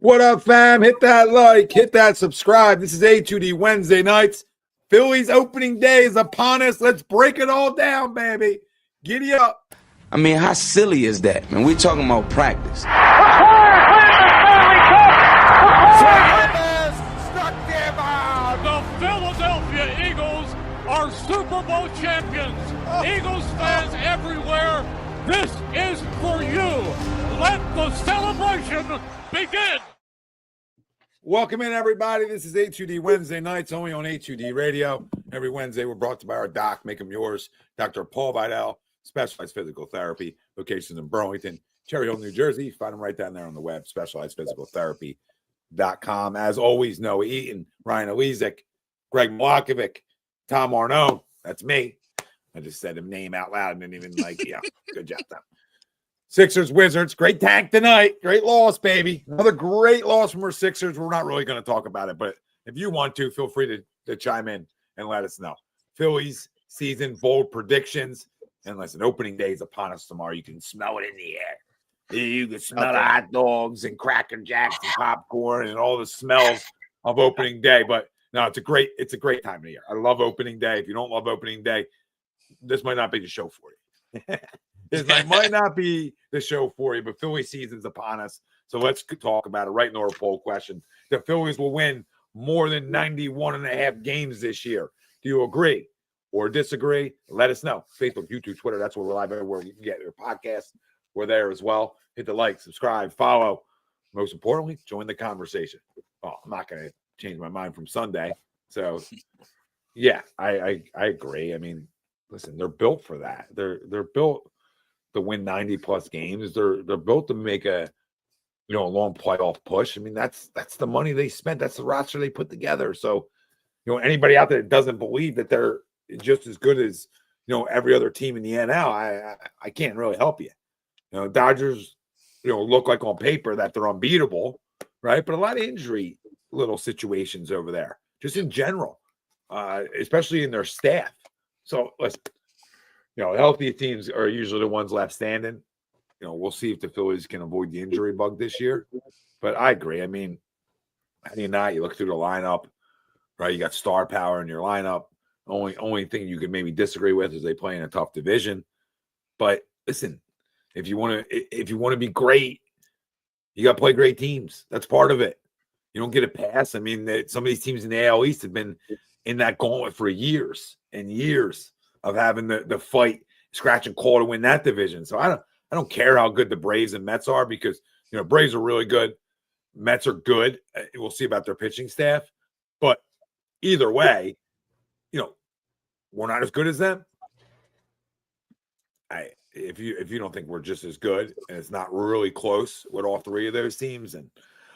What up, fam? Hit that like, hit that subscribe. This is A2D Wednesday nights. Phillies opening day is upon us. Let's break it all down, baby. Giddy up. I mean, how silly is that, man? We're talking about practice. The Philadelphia Eagles are Super Bowl champions. Eagles fans everywhere, this is for you. Let the celebration begin. Welcome in, everybody. This is A2D Wednesday nights, only on A2D Radio. Every Wednesday, we're brought to you by our doc, make them yours, Dr. Paul Vidal, Specialized Physical Therapy, locations in Burlington, Cherry Hill, New Jersey. Find them right down there on the web, specializedphysicaltherapy.com. As always, Noah Eaton, Ryan Elizik, Greg Mlakovic, Tom Arnaud. That's me. I just said his name out loud and didn't even good job, Tom. Sixers, Wizards, great tank tonight. Great loss, baby. Another great loss from our Sixers. We're not really going to talk about it, but if you want to, feel free to chime in and let us know. Phillies season bold predictions. And listen, opening day is upon us tomorrow. You can smell it in the air. You can smell the hot dogs and Cracker Jacks and popcorn and all the smells of opening day. But no, it's a great time of the year. I love opening day. If you don't love opening day, this might not be the show for you. This might not be the show for you, but Philly season's upon us. So let's talk about it right into our poll question. The Phillies will win more than 91 and a half games this year. Do you agree or disagree? Let us know. Facebook, YouTube, Twitter. That's where we're live everywhere. You can get your podcast. We're there as well. Hit the like, subscribe, follow. Most importantly, join the conversation. Oh, I'm not going to change my mind from Sunday. So, yeah, I agree. I mean, listen, they're built for that. They're built to win 90 plus games. They're built to make a long playoff push. I mean, that's the money they spent. That's the roster they put together. So, anybody out there that doesn't believe that they're just as good as every other team in the NL, I can't really help you. Dodgers, look like on paper that they're unbeatable, right? But a lot of injury little situations over there, just in general, especially in their staff. So listen, healthy teams are usually the ones left standing. We'll see if the Phillies can avoid the injury bug this year. But I agree. I mean, how do you not? You look through the lineup, right? You got star power in your lineup. Only thing you could maybe disagree with is they play in a tough division. But listen, if you want to be great, you got to play great teams. That's part of it. You don't get a pass. I mean, some of these teams in the AL East have been in that gauntlet for years and years of having the fight, scratch and claw to win that division. So I don't care how good the Braves and Mets are because Braves are really good, Mets are good. We'll see about their pitching staff, but either way, we're not as good as them. If you don't think we're just as good and it's not really close with all three of those teams, and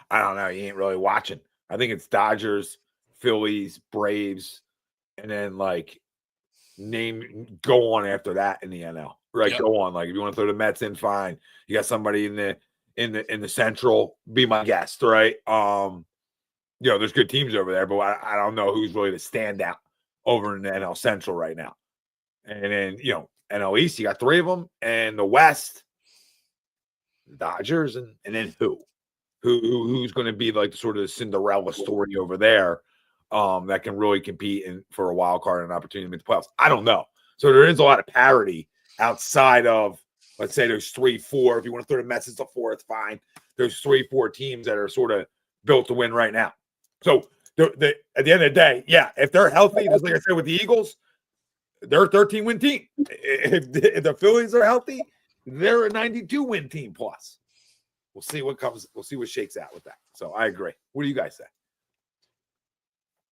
I don't know, you ain't really watching. I think it's Dodgers, Phillies, Braves, and then go on after that in the NL. Right, yep. Go on. Like if you want to throw the Mets in, fine. You got somebody in the Central, be my guest, right? There's good teams over there, but I don't know who's really the standout over in the NL Central right now. And then NL East, you got three of them, and the West, the Dodgers, and then who's going to be like sort of the Cinderella story over there. That can really compete for a wild card and an opportunity to make the playoffs. I don't know. So there is a lot of parity outside of, let's say, there's 3-4. If you want to throw the Mets as a fourth, fine. There's 3-4 teams that are sort of built to win right now. So at the end of the day, yeah, if they're healthy, just like I said with the Eagles, they're a 13-win team. If the Phillies are healthy, they're a 92-win team plus. We'll see what comes. We'll see what shakes out with that. So I agree. What do you guys say?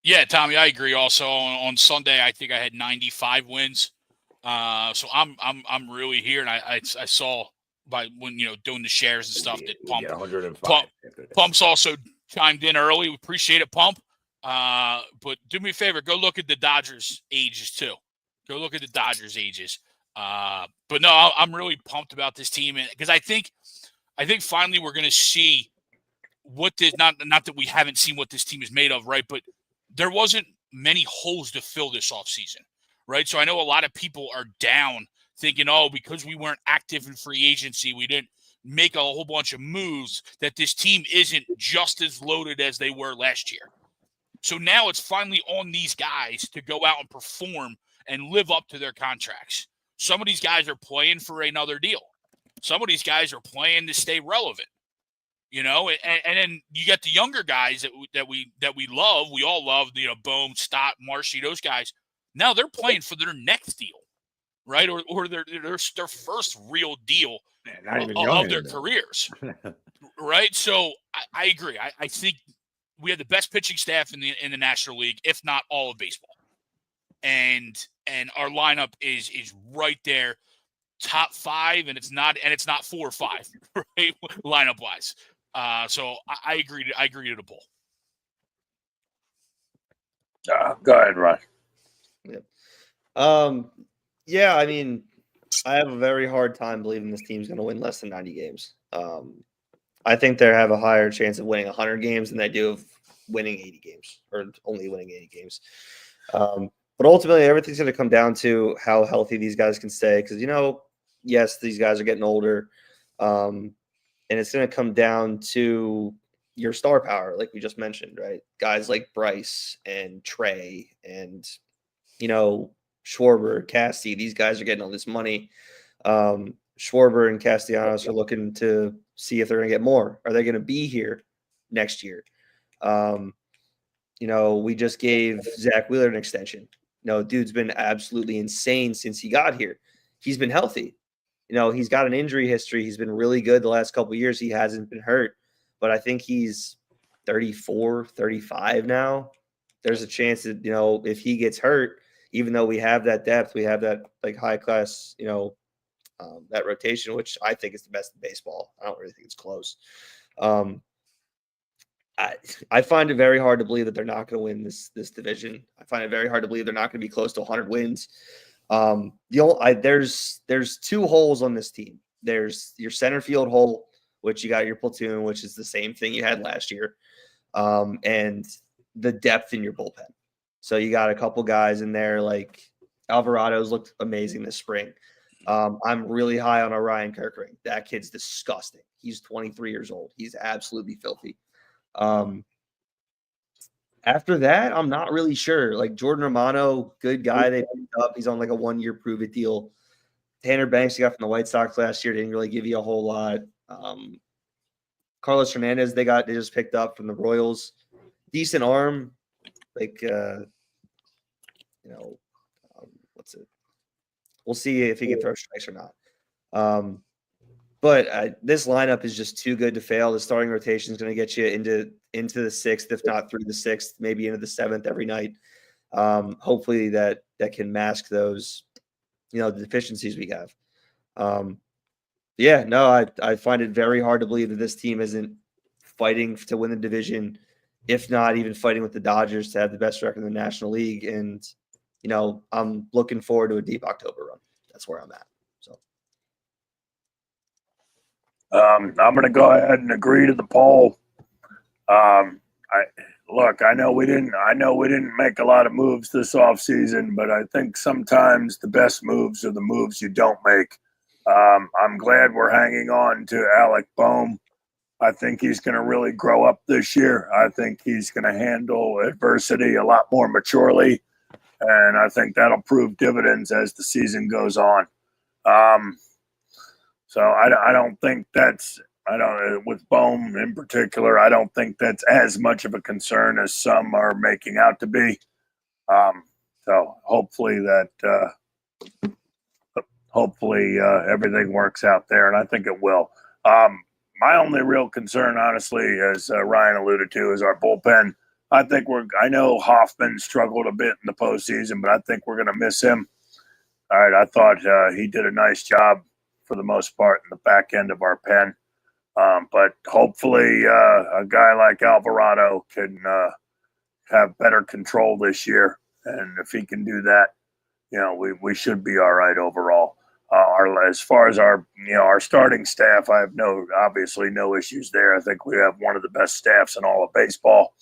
Yeah, Tommy, I agree. Also on Sunday, I think I had 95 wins. So I'm really here, and I saw by when doing the shares and stuff that Pump's also chimed in early. We appreciate it, Pump. But do me a favor, go look at the Dodgers ages too. Go look at the Dodgers ages. But no, I'm really pumped about this team, because I think finally we're going to see what this not that we haven't seen what this team is made of, right? But there wasn't many holes to fill this offseason, right? So I know a lot of people are down thinking, because we weren't active in free agency, we didn't make a whole bunch of moves, that this team isn't just as loaded as they were last year. So now it's finally on these guys to go out and perform and live up to their contracts. Some of these guys are playing for another deal. Some of these guys are playing to stay relevant. And then you get the younger guys that we love. We all love, Bohm, Stott, Marshy, those guys. Now they're playing for their next deal, right? Or their first real deal of their careers, right? So I agree. I think we have the best pitching staff in the National League, if not all of baseball, and our lineup is right there, top 5, and it's not 4 or 5, right? Lineup wise. So I agree to the poll. Go ahead, Ryan. Yeah, I mean, I have a very hard time believing this team's going to win less than 90 games. I think they have a higher chance of winning 100 games than they do of winning 80 games, or only winning 80 games. But ultimately, everything's going to come down to how healthy these guys can stay. Because, yes, these guys are getting older. And it's going to come down to your star power, like we just mentioned, right? Guys like Bryce and Trey and, Schwarber, Cassie, these guys are getting all this money. Schwarber and Castellanos are looking to see if they're going to get more. Are they going to be here next year? We just gave Zach Wheeler an extension. Dude's been absolutely insane since he got here. He's been healthy. He's got an injury history. He's been really good the last couple of years. He hasn't been hurt, but I think he's 34, 35 now. There's a chance that, if he gets hurt, even though we have that depth, we have that like high class, that rotation, which I think is the best in baseball. I don't really think it's close. I find it very hard to believe that they're not going to win this division. I find it very hard to believe they're not going to be close to 100 wins. There's 2 holes on this team. There's your center field hole, which you got your platoon, which is the same thing you had last year, and the depth in your bullpen. So you got a couple guys in there like Alvarado's looked amazing this spring. I'm really high on Orion Kirkring. That kid's disgusting. He's 23 years old. He's absolutely filthy. After that, I'm not really sure. Like Jordan Romano, good guy they picked up. He's on like a 1-year prove-it deal. Tanner Banks, you got from the White Sox last year, didn't really give you a whole lot. Carlos Hernandez, they just picked up from the Royals. Decent arm. Like, what's it? We'll see if he can throw strikes or not. But this lineup is just too good to fail. The starting rotation is going to get you into the 6th, if not through the 6th, maybe into the 7th every night. Hopefully that can mask those, the deficiencies we have. I find it very hard to believe that this team isn't fighting to win the division, if not even fighting with the Dodgers to have the best record in the National League. And, I'm looking forward to a deep October run. That's where I'm at. So. I'm going to go ahead and agree to the poll. I know we didn't make a lot of moves this offseason, but I think sometimes the best moves are the moves you don't make. I'm glad we're hanging on to Alec Bohm. I think he's going to really grow up this year. I think he's going to handle adversity a lot more maturely, and I think that'll prove dividends as the season goes on. So I don't think with Bohm in particular, I don't think that's as much of a concern as some are making out to be. So hopefully everything works out there, and I think it will. My only real concern, honestly, as Ryan alluded to, is our bullpen. I know Hoffman struggled a bit in the postseason, but I think we're going to miss him. All right, I thought he did a nice job for the most part in the back end of our pen. But hopefully a guy like Alvarado can have better control this year. And if he can do that, we should be all right overall. As far as our starting staff, I have obviously no issues there. I think we have one of the best staffs in all of baseball.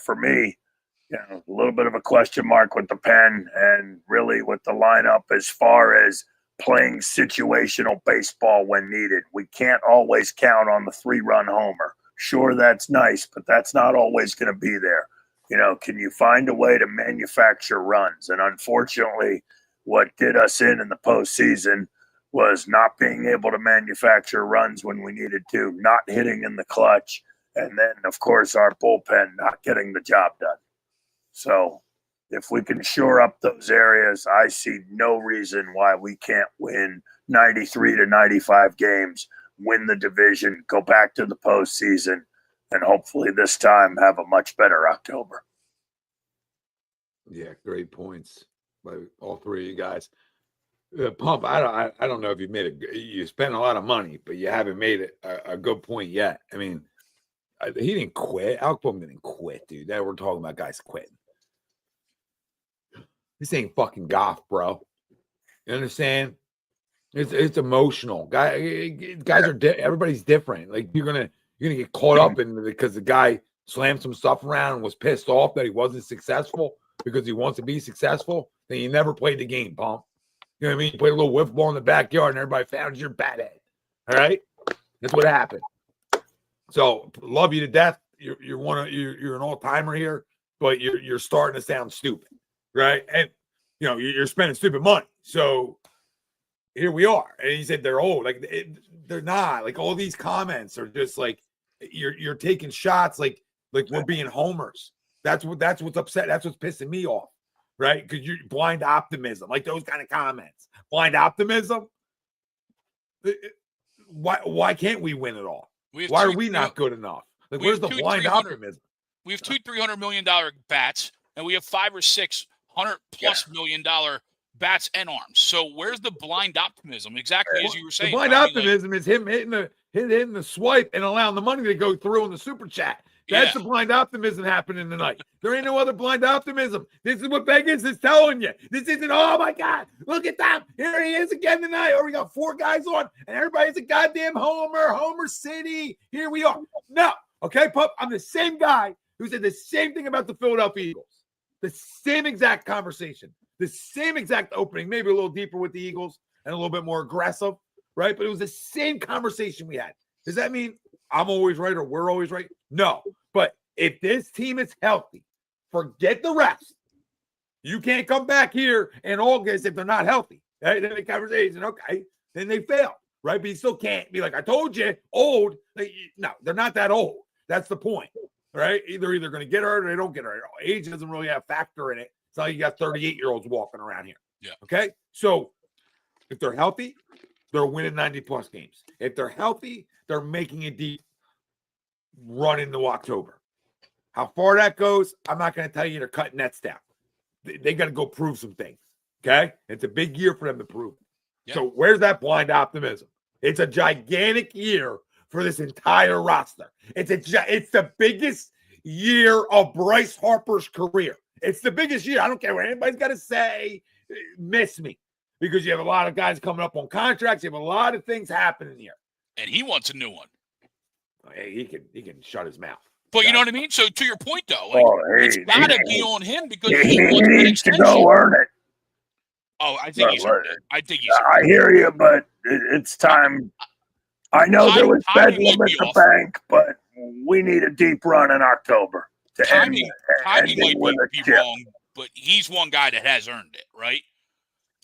For me, a little bit of a question mark with the pen and really with the lineup as far as playing situational baseball when needed. We can't always count on the 3-run homer. Sure, that's nice, but that's not always going to be there. Can you find a way to manufacture runs? And unfortunately, what did us in the postseason was not being able to manufacture runs when we needed to, not hitting in the clutch, and then, of course, our bullpen not getting the job done. So if we can shore up those areas, I see no reason why we can't win 93 to 95 games, win the division, go back to the postseason, and hopefully this time have a much better October. Yeah, great points by all three of you guys. Pump, I don't know if you spent a lot of money, but you haven't made a good point yet. I mean, he didn't quit. Alcom didn't quit, dude. Now we're talking about guys quitting. This ain't fucking golf, bro. You understand? It's emotional. Guys are everybody's different. Like you're gonna get caught up in because the guy slammed some stuff around and was pissed off that he wasn't successful because he wants to be successful. Then you never played the game, Pump. You know what I mean? You played a little whiff ball in the backyard and everybody found your bat head. All right, that's what happened. So love you to death. You're an all timer here, but you're starting to sound stupid, right? And you're spending stupid money. So here we are. And he said they're old. Like they're not. Like all these comments are just like you're taking shots like we're being homers. That's what's upset. That's what's pissing me off, right? Because you're blind optimism, like those kind of comments. Blind optimism. Why can't we win it all? Why are we not good enough? Like where's the blind optimism? We have two $300 million bats, and we have $500 or $600+ million bats and arms. So where's the blind optimism? Exactly as you were saying. The blind optimism is him hitting the swipe and allowing the money to go through in the super chat. That's the blind optimism happening tonight. There ain't no other blind optimism. This is what Vegas is telling you. This isn't, oh my God, look at that. Here he is again tonight. Or we got 4 guys on, and everybody's a goddamn Homer City. Here we are. No. Okay, Pup, I'm the same guy who said the same thing about the Philadelphia Eagles. The same exact conversation. The same exact opening, maybe a little deeper with the Eagles and a little bit more aggressive, right? But it was the same conversation we had. Does that mean I'm always right or we're always right? No. But if this team is healthy, forget the rest. You can't come back here in August if they're not healthy. Right? Then the conversation, okay, then they fail, right? But you still can't be like, I told you, old. Like, no, they're not that old. That's the point, right? Either going to get hurt or they don't get hurt. Age doesn't really have a factor in it. It's not like you got 38-year-olds walking around here. Yeah. Okay? So if they're healthy, they're winning 90-plus games. If they're healthy, they're making a deep run into October. How far that goes, I'm not going to tell you. They're cutting nets down. They got to go prove some things, okay? It's a big year for them to prove. Yep. So where's that blind optimism? It's a gigantic year for this entire roster. It's the biggest year of Bryce Harper's career. It's the biggest year. I don't care what anybody's got to say. Miss me. Because you have a lot of guys coming up on contracts. You have a lot of things happening here. And he wants a new one. Hey, he can shut his mouth. But you know what I mean? So to your point, though, it's got to be on him because he wants an needs to extension. go earn it. Oh, I think he's earned it. I hear you, but it's time. I know there was bedlam at the bank, but we need a deep run in October. Timing might be wrong, but he's one guy that has earned it, right?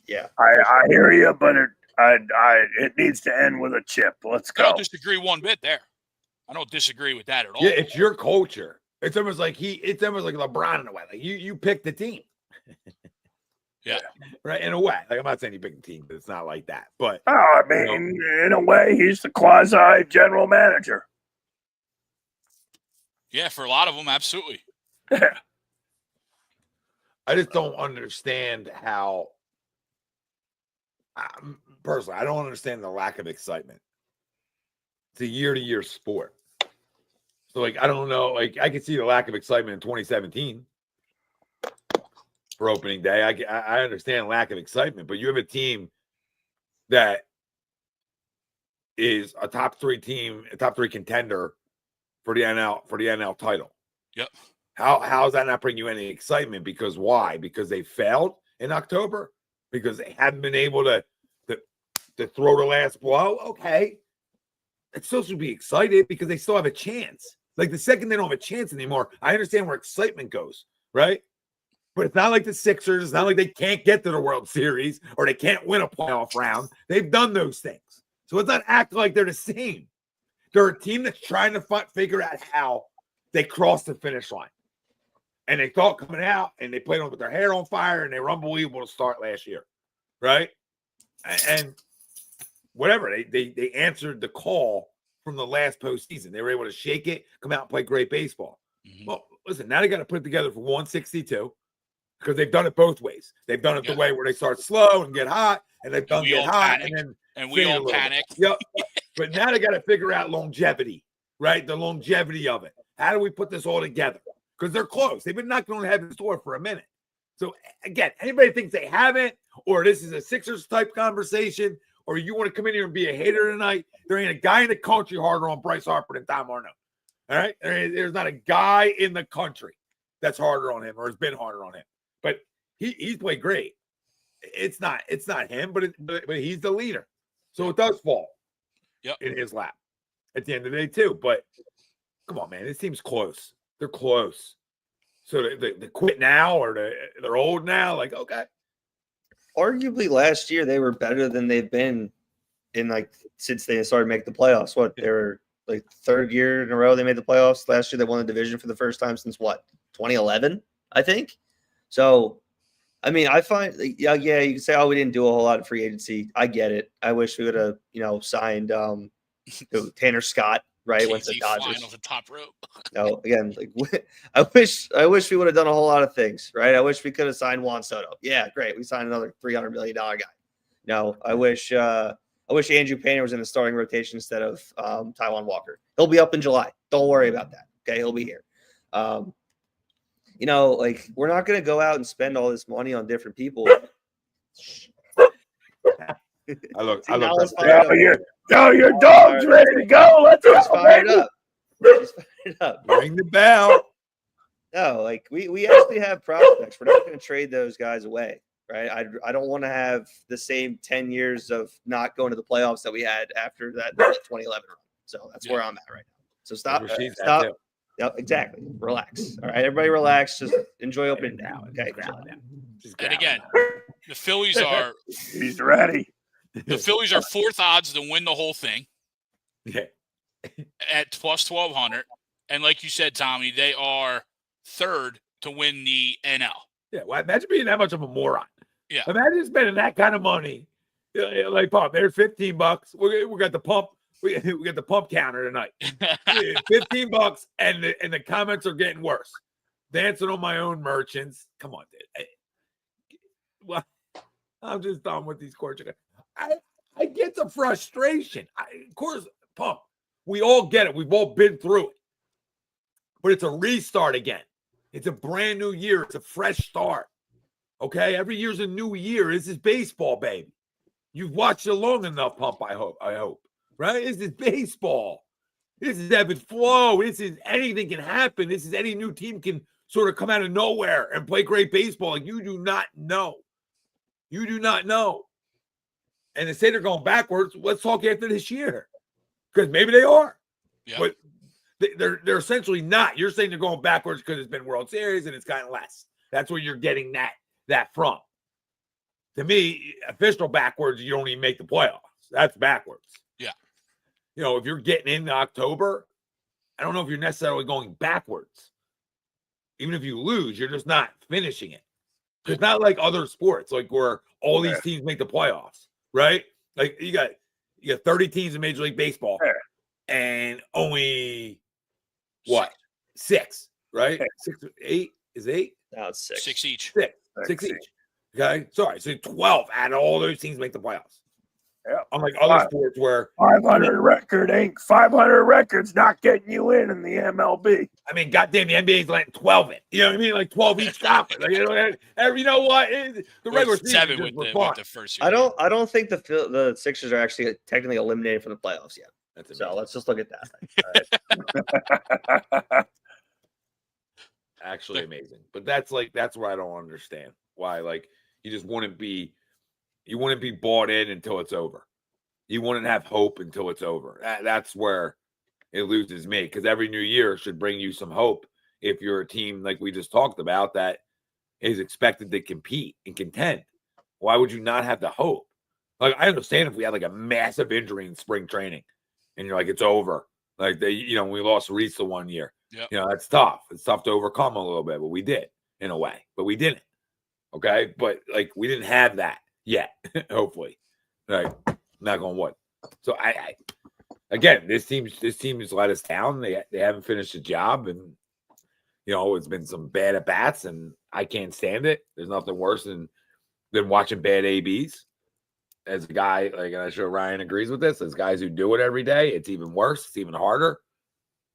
Yeah. I hear you, but it needs to end with a chip. Let's go. I don't disagree one bit there. I don't disagree with that at all. Yeah, it's your culture. It's almost like LeBron in a way. Like you pick the team. Yeah. Right. In a way. Like I'm not saying you pick the team, but it's not like that. But I mean, in a way, he's the quasi general manager. Yeah, for a lot of them, absolutely. Yeah. I just don't understand how. Personally, I don't understand the lack of excitement. It's a year-to-year sport. So, like, I don't know. Like, I could see the lack of excitement in 2017 for opening day. I understand lack of excitement, but you have a team that is a top 3 team, a top 3 contender for the NL title. Yep. How does that not bring you any excitement? Because why? Because they failed in October? Because they haven't been able to to throw the last blow. Okay. It still should be excited because they still have a chance. Like the second they don't have a chance anymore, I understand where excitement goes, right? But it's not like the Sixers. It's not like they can't get to the World Series or they can't win a playoff round. They've done those things. So it's not acting like they're the same. They're a team that's trying to figure out how they cross the finish line. And they thought coming out and they played on with their hair on fire and they were unbelievable to start last year, right? And whatever, they answered the call from the last postseason. They were able to shake it, come out and play great baseball. Mm-hmm. Well, listen, now they got to put it together for 162 because they've done it both ways. They've done it the way where they start slow and get hot, and they've done get hot and we all panic. Yep. But now they got to figure out longevity, right? The longevity of it. How do we put this all together? Because they're close. They've been knocking on heaven's door for a minute. So again, anybody thinks they haven't, or this is a Sixers type conversation, or you want to come in here and be a hater tonight, there ain't a guy in the country harder on Bryce Harper than Tom Arno. All right? There's not a guy in the country that's harder on him or has been harder on him. But he's played great. It's not him, but he's the leader. So it does fall in his lap at the end of the day too. But come on, man, this team's close. They're close. So they quit now or they're old now. Like, okay. Arguably last year they were better than they've been in since they started making the playoffs. What, they were third year in a row they made the playoffs. Last year they won the division for the first time since 2011, I think. So I mean, I find you can say, oh, we didn't do a whole lot of free agency. I get it. I wish we would have, signed Tanner Scott, right? Went to Dodgers. Off the top rope. No, again, I wish we would have done a whole lot of things, right? I wish we could have signed Juan Soto. Yeah, great. We signed another $300 million guy. No, I wish Andrew Painter was in the starting rotation instead of Taijuan Walker. He'll be up in July. Don't worry about that. Okay, he'll be here. We're not going to go out and spend all this money on different people. Your dog's ready to go. Let's go. Fired up. Ring the bell. No, we actually have prospects. We're not going to trade those guys away, right? I don't want to have the same 10 years of not going to the playoffs that we had after that 2011 run. So that's where I'm at right now. So stop. Yep, exactly. Relax. All right, everybody relax. Just enjoy opening day. Okay. And again, the Phillies are he's ready. The Phillies are fourth odds to win the whole thing. Yeah. At plus 1,200. And like you said, Tommy, they are third to win the NL. Yeah, well, imagine being that much of a moron. Yeah. Imagine spending that kind of money. Like, Pump, there's $15. We got the pump. We got the pump counter tonight. $15, and the comments are getting worse. Dancing on my own merchants. Come on, dude. Well, I'm just done with these courts. I get the frustration. Of course, Pump. We all get it. We've all been through it. But it's a restart again. It's a brand new year. It's a fresh start. Okay? Every year's a new year. This is baseball, baby. You've watched it long enough, Pump, I hope. Right? This is baseball. This is ebb and flow. This is anything can happen. This is any new team can sort of come out of nowhere and play great baseball. You do not know. You do not know. And to say they're going backwards, let's talk after this year. Because maybe they are. Yeah. But they're essentially not. You're saying they're going backwards because it's been World Series and it's gotten less. That's where you're getting that from. To me, official backwards, you don't even make the playoffs. That's backwards. Yeah. If you're getting into October, I don't know if you're necessarily going backwards. Even if you lose, you're just not finishing it. It's not like other sports, like where all these teams make the playoffs, right? Like you got 30 teams in Major League Baseball, and only six, right? 6, 8 is 8. No, it's 6. 6 each. Six each. Okay, sorry. So 12 out of all those teams make the playoffs. Yeah. Unlike other sports where 500 record ain't 500 records not getting you in the MLB. I mean, goddamn, the NBA's letting 12 in. You know what I mean? Like 12 each conference. Like, you know what? The regular season 7 with the first year. I don't think the Sixers are actually technically eliminated from the playoffs yet. So let's just look at that. All right. Actually amazing. But that's where I don't understand why. Like, you just wouldn't be bought in until it's over. you wouldn't have hope until it's over. That's where it loses me, because every new year should bring you some hope if you're a team like we just talked about that is expected to compete and contend. Why would you not have the hope? Like, I understand if we had like a massive injury in spring training and you're like, it's over. Like, we lost Reese the 1 year. Yep. That's tough. It's tough to overcome a little bit, but we did in a way, but we didn't. Okay. But like, we didn't have that yet, hopefully. Like, knock on wood. So again, this team has let us down. They haven't finished the job, and it's been some bad at bats, and I can't stand it. There's nothing worse than watching bad ABs. As a guy, like, and I'm sure Ryan agrees with this, as guys who do it every day, it's even worse. It's even harder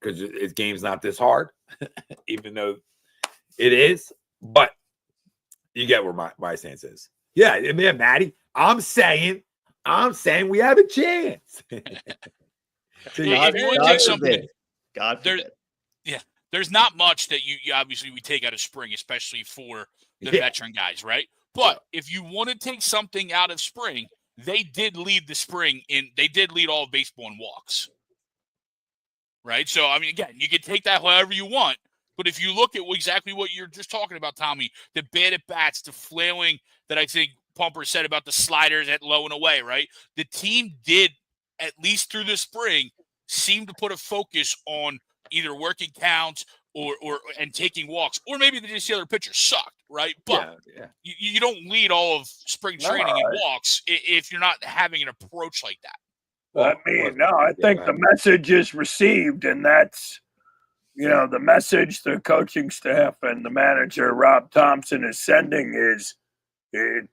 because his game's not this hard, even though it is. But you get where my stance is. Yeah, man, Maddie, I'm saying we have a chance. If you want to take something, God forbid. There's not much that you obviously we take out of spring, especially for the veteran guys, right? But if you want to take something out of spring, they did lead the spring they did lead all of baseball in walks. Right? So, I mean, again, you can take that however you want, but if you look at exactly what you're just talking about, Tommy, the bad at bats, the flailing that I think Pumper said about the sliders at low and away, right? The team did, at least through the spring, seem to put a focus on either working counts or taking walks, or maybe the other pitcher sucked, right? But you don't lead all of spring training in walks if you're not having an approach like that. I think the message is received, and that's, the message the coaching staff and the manager, Rob Thompson, is sending is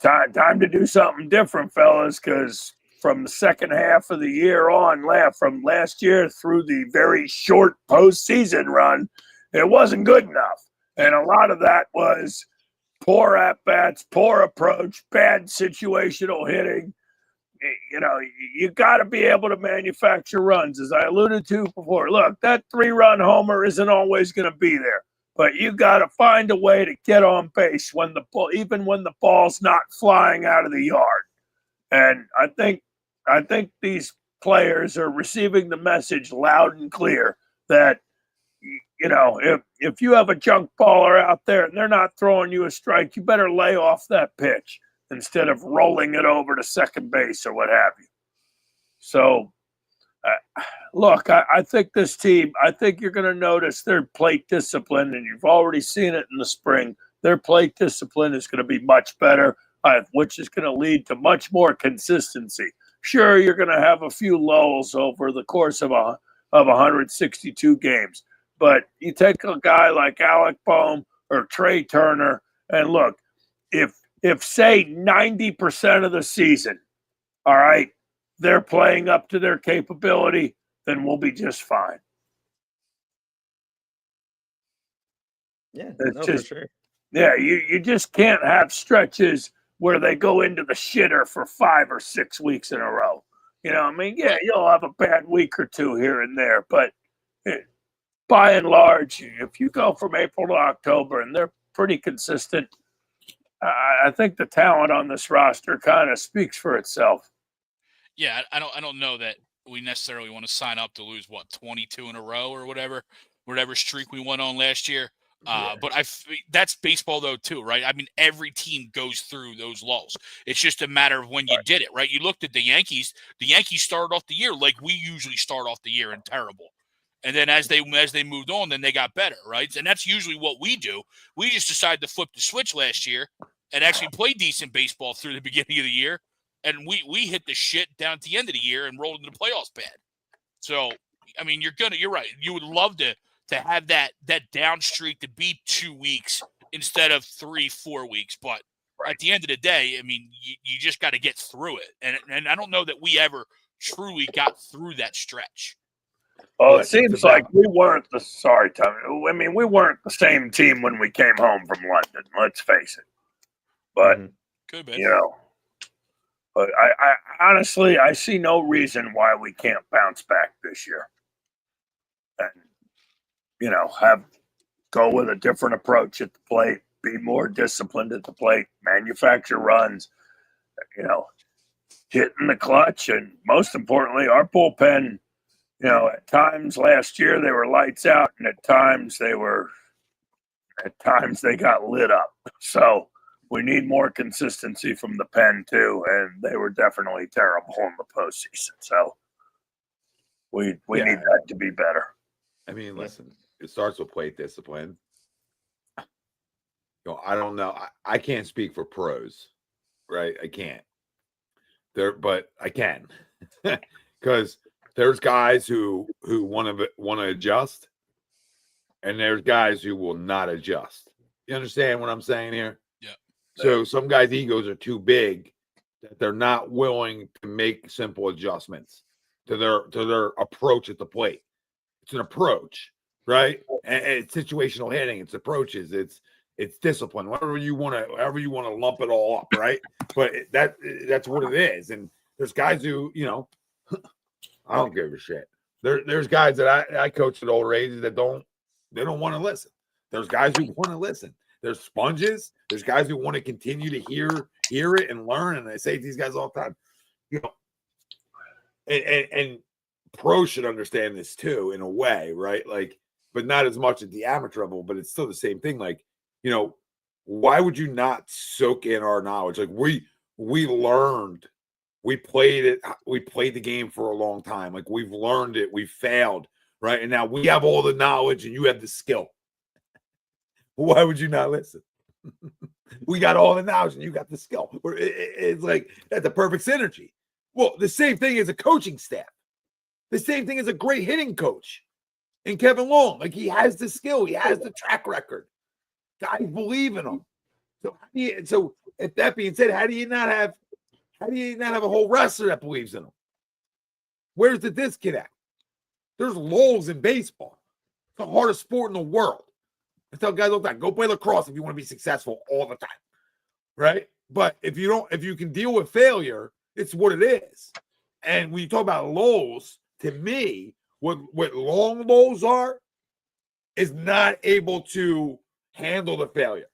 time to do something different, fellas, because from the second half of the year on, from last year through the very short postseason run, it wasn't good enough. And a lot of that was poor at-bats, poor approach, bad situational hitting. You got to be able to manufacture runs, as I alluded to before. Look, that 3-run homer isn't always going to be there, but you got to find a way to get on base even when the ball's not flying out of the yard. And I think these players are receiving the message loud and clear that, if you have a junk baller out there and they're not throwing you a strike, you better lay off that pitch instead of rolling it over to second base or what have you. So, look, I think this team, you're going to notice their plate discipline, and you've already seen it in the spring. Their plate discipline is going to be much better, which is going to lead to much more consistency. Sure, you're going to have a few lulls over the course of 162 games. But you take a guy like Alec Boehm or Trey Turner, and look, if say 90% of the season, all right, they're playing up to their capability, then we'll be just fine. Yeah, for sure. Yeah, you just can't have stretches where they go into the shitter for 5 or 6 weeks in a row. You'll have a bad week or two here and there, but by and large, if you go from April to October and they're pretty consistent, I think the talent on this roster kind of speaks for itself. Yeah, I don't know that we necessarily want to sign up to lose 22 in a row or whatever streak we went on last year. But that's baseball though too, right? I mean, every team goes through those lulls. It's just a matter of when you did it, right? You looked at the Yankees. The Yankees started off the year like we usually start off the year, and terrible. And then as they moved on, then they got better, right? And that's usually what we do. We just decided to flip the switch last year and actually play decent baseball through the beginning of the year. And we hit the shit down at the end of the year and rolled into the playoffs bad. So, I mean, you're right. You would love to have that down streak to be 2 weeks instead of 3-4 weeks. But at the end of the day, I mean, you just got to get through it. And I don't know that we ever truly got through that stretch. Well, it seems like we weren't sorry, Tommy. I mean, we weren't the same team when we came home from London, let's face it. But, Could be. But I honestly, I see no reason why we can't bounce back this year. And, go with a different approach at the plate, be more disciplined at the plate, manufacture runs, hitting the clutch, and most importantly, our bullpen. At times last year they were lights out, and at times they got lit up. So we need more consistency from the pen too, and they were definitely terrible in the postseason. So we need that to be better. I mean, listen, it starts with plate discipline. I don't know. I can't speak for pros, right? I can't. But I can, because there's guys who want to adjust, and there's guys who will not adjust. You understand what I'm saying here? Yeah. So some guys' egos are too big that they're not willing to make simple adjustments to their approach at the plate. It's an approach, right? And it's situational hitting. It's approaches. It's discipline. However you want to lump it all up, right? But that's what it is. And there's guys who, I don't give a shit. There's guys that I coach at older ages that don't want to listen. There's guys who want to listen. There's sponges. There's guys who want to continue to hear it and learn. And I say to these guys all the time, and pros should understand this too in a way, right? Like, but not as much at the amateur level, but it's still the same thing. Like, why would you not soak in our knowledge? Like we learned. We played it. We played the game for a long time. Like we've learned it. We failed, right? And now we have all the knowledge, and you have the skill. Why would you not listen? We got all the knowledge, and you got the skill. It's like that's a perfect synergy. Well, the same thing as a coaching staff. The same thing as a great hitting coach, and Kevin Long. Like he has the skill. He has the track record. Guys believe in him. So if that being said, how do you not have a whole wrestler that believes in him? Where's the disconnect? There's lulls in baseball. It's the hardest sport in the world. I tell guys all the time, go play lacrosse if you want to be successful all the time, right? But if you can deal with failure, it's what it is. And when you talk about lulls, to me, what long lulls are is not able to handle the failure,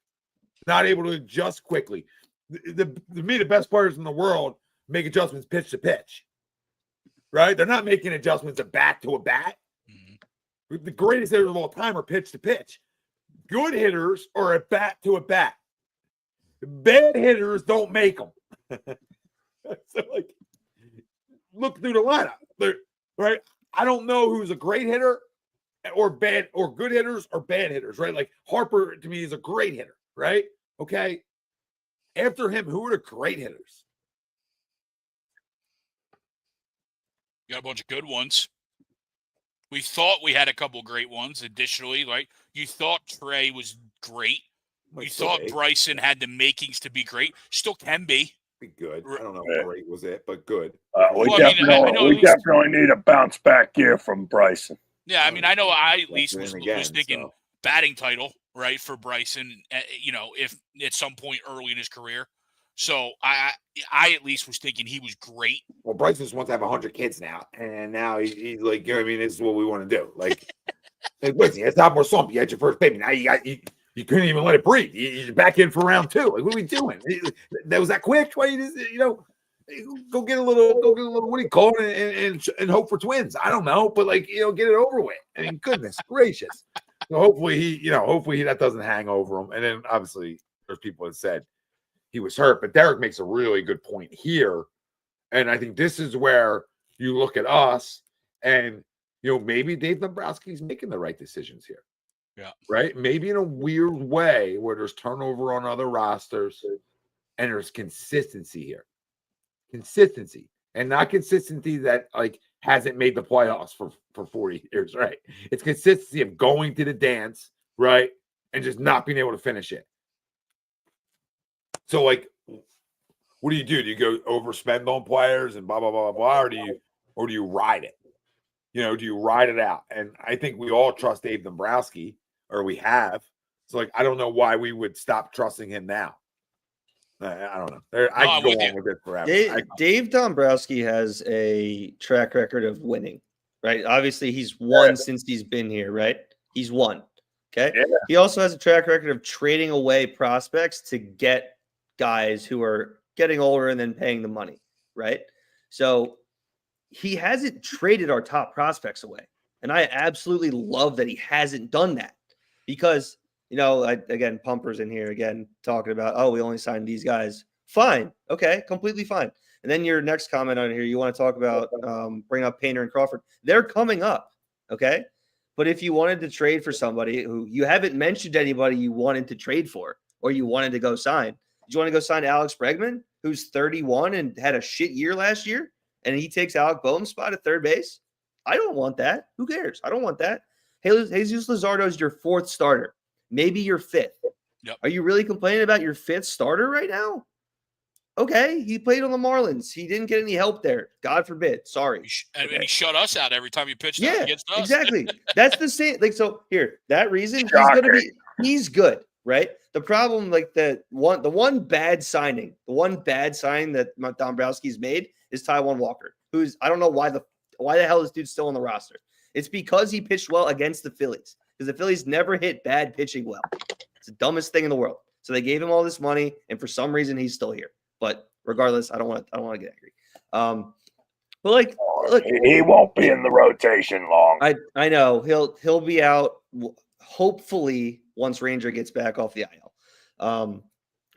not able to adjust quickly. To me, the best players in the world make adjustments pitch to pitch, right? They're not making adjustments a bat to a bat. Mm-hmm. The greatest hitters of all time are pitch to pitch. Good hitters are a bat to a bat. Bad hitters don't make them. So, like, look through the lineup, right? I don't know who's a great hitter or bad or good hitters or bad hitters, right? Like Harper to me is a great hitter, right? Okay. After him, who are the great hitters? You got a bunch of good ones. We thought we had a couple great ones. Additionally, like you thought Trey was great. You thought Bryson had the makings to be great. Still can be. Be good. I don't know if great was it, but good. We definitely need a bounce back year from Bryson. Yeah, I mean, I know I at least was thinking batting title, right, for Bryson, if at some point early in his career. So I at least was thinking he was great. Well, Bryson just wants to have 100 kids now, and now he's like, this is what we want to do. Like, listen, it's not more slump. You had your first baby. Now you couldn't even let it breathe. You're back in for round 2. Like, what are we doing? That was that quick? Why you just, go get a little, what do you call it, and hope for twins. I don't know, but get it over with. I mean, goodness gracious. So hopefully that doesn't hang over him. And then obviously there's people that said he was hurt, but Derek makes a really good point here. And I think this is where you look at us and, maybe Dave Dombrowski's making the right decisions here. Yeah. Right. Maybe in a weird way where there's turnover on other rosters and there's consistency here. Consistency, and not consistency that hasn't made the playoffs for 40 years, right? It's consistency of going to the dance, right, and just not being able to finish it. So, what do you do? Do you go overspend on players and blah blah blah blah, or do you ride it? Do you ride it out? And I think we all trust Dave Dombrowski, or we have. So, I don't know why we would stop trusting him now. I don't know. I can go on with it forever. Dave Dombrowski has a track record of winning, right? Obviously, he's won since he's been here, right? He's won. Okay. Yeah. He also has a track record of trading away prospects to get guys who are getting older and then paying the money, right? So he hasn't traded our top prospects away. And I absolutely love that he hasn't done that because, again, Pumper's in here again talking about, oh, we only signed these guys. Fine. Okay. Completely fine. And then your next comment on here, you want to talk about bring up Painter and Crawford. They're coming up. Okay. But if you wanted to trade for somebody who you haven't mentioned anybody you wanted to trade for or you wanted to go sign, did you want to go sign Alex Bregman, who's 31 and had a shit year last year, and he takes Alec Boehm's spot at third base? I don't want that. Who cares? I don't want that. Jesus Luzardo is your fourth starter, maybe your fifth. Yep. Are you really complaining about your fifth starter right now? Okay, he played on the Marlins. He didn't get any help there. God forbid. Sorry. And he shut us out every time he pitched out against us. Exactly. That's the same. Like, so here, that reason he's good, right? The problem, like the one bad signing that Dombrowski's made is Taijuan Walker, who's I don't know why the hell this dude's still on the roster. It's because he pitched well against the Phillies, because the Phillies never hit bad pitching well. It's the dumbest thing in the world. So they gave him all this money, and for some reason he's still here. But regardless, I don't want to get angry. But like, look, he won't be in the rotation long. I know he'll be out hopefully once Ranger gets back off the IL.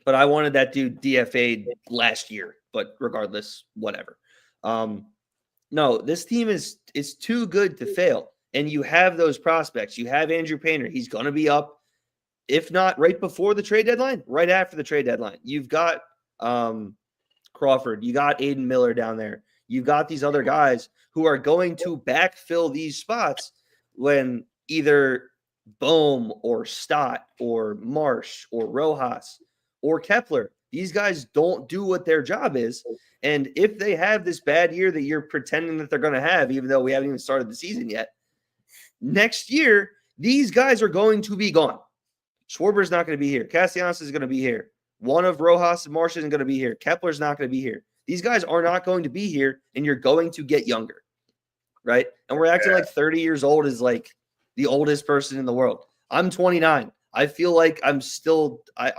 But I wanted that dude DFA'd last year. But regardless, whatever. No, this team is too good to fail. And you have those prospects. You have Andrew Painter. He's going to be up, if not right before the trade deadline, right after the trade deadline. You've got Crawford. You got Aiden Miller down there. You've got these other guys who are going to backfill these spots when either Boehm or Stott or Marsh or Rojas or Kepler, these guys don't do what their job is. And if they have this bad year that you're pretending that they're going to have, even though we haven't even started the season yet, next year, these guys are going to be gone. Schwarber's not going to be here. Castellanos is going to be here. One of Rojas and Marsh isn't going to be here. Kepler's not going to be here. These guys are not going to be here, and you're going to get younger, right? And we're acting like 30 years old is like the oldest person in the world. I'm 29. I feel like I'm still I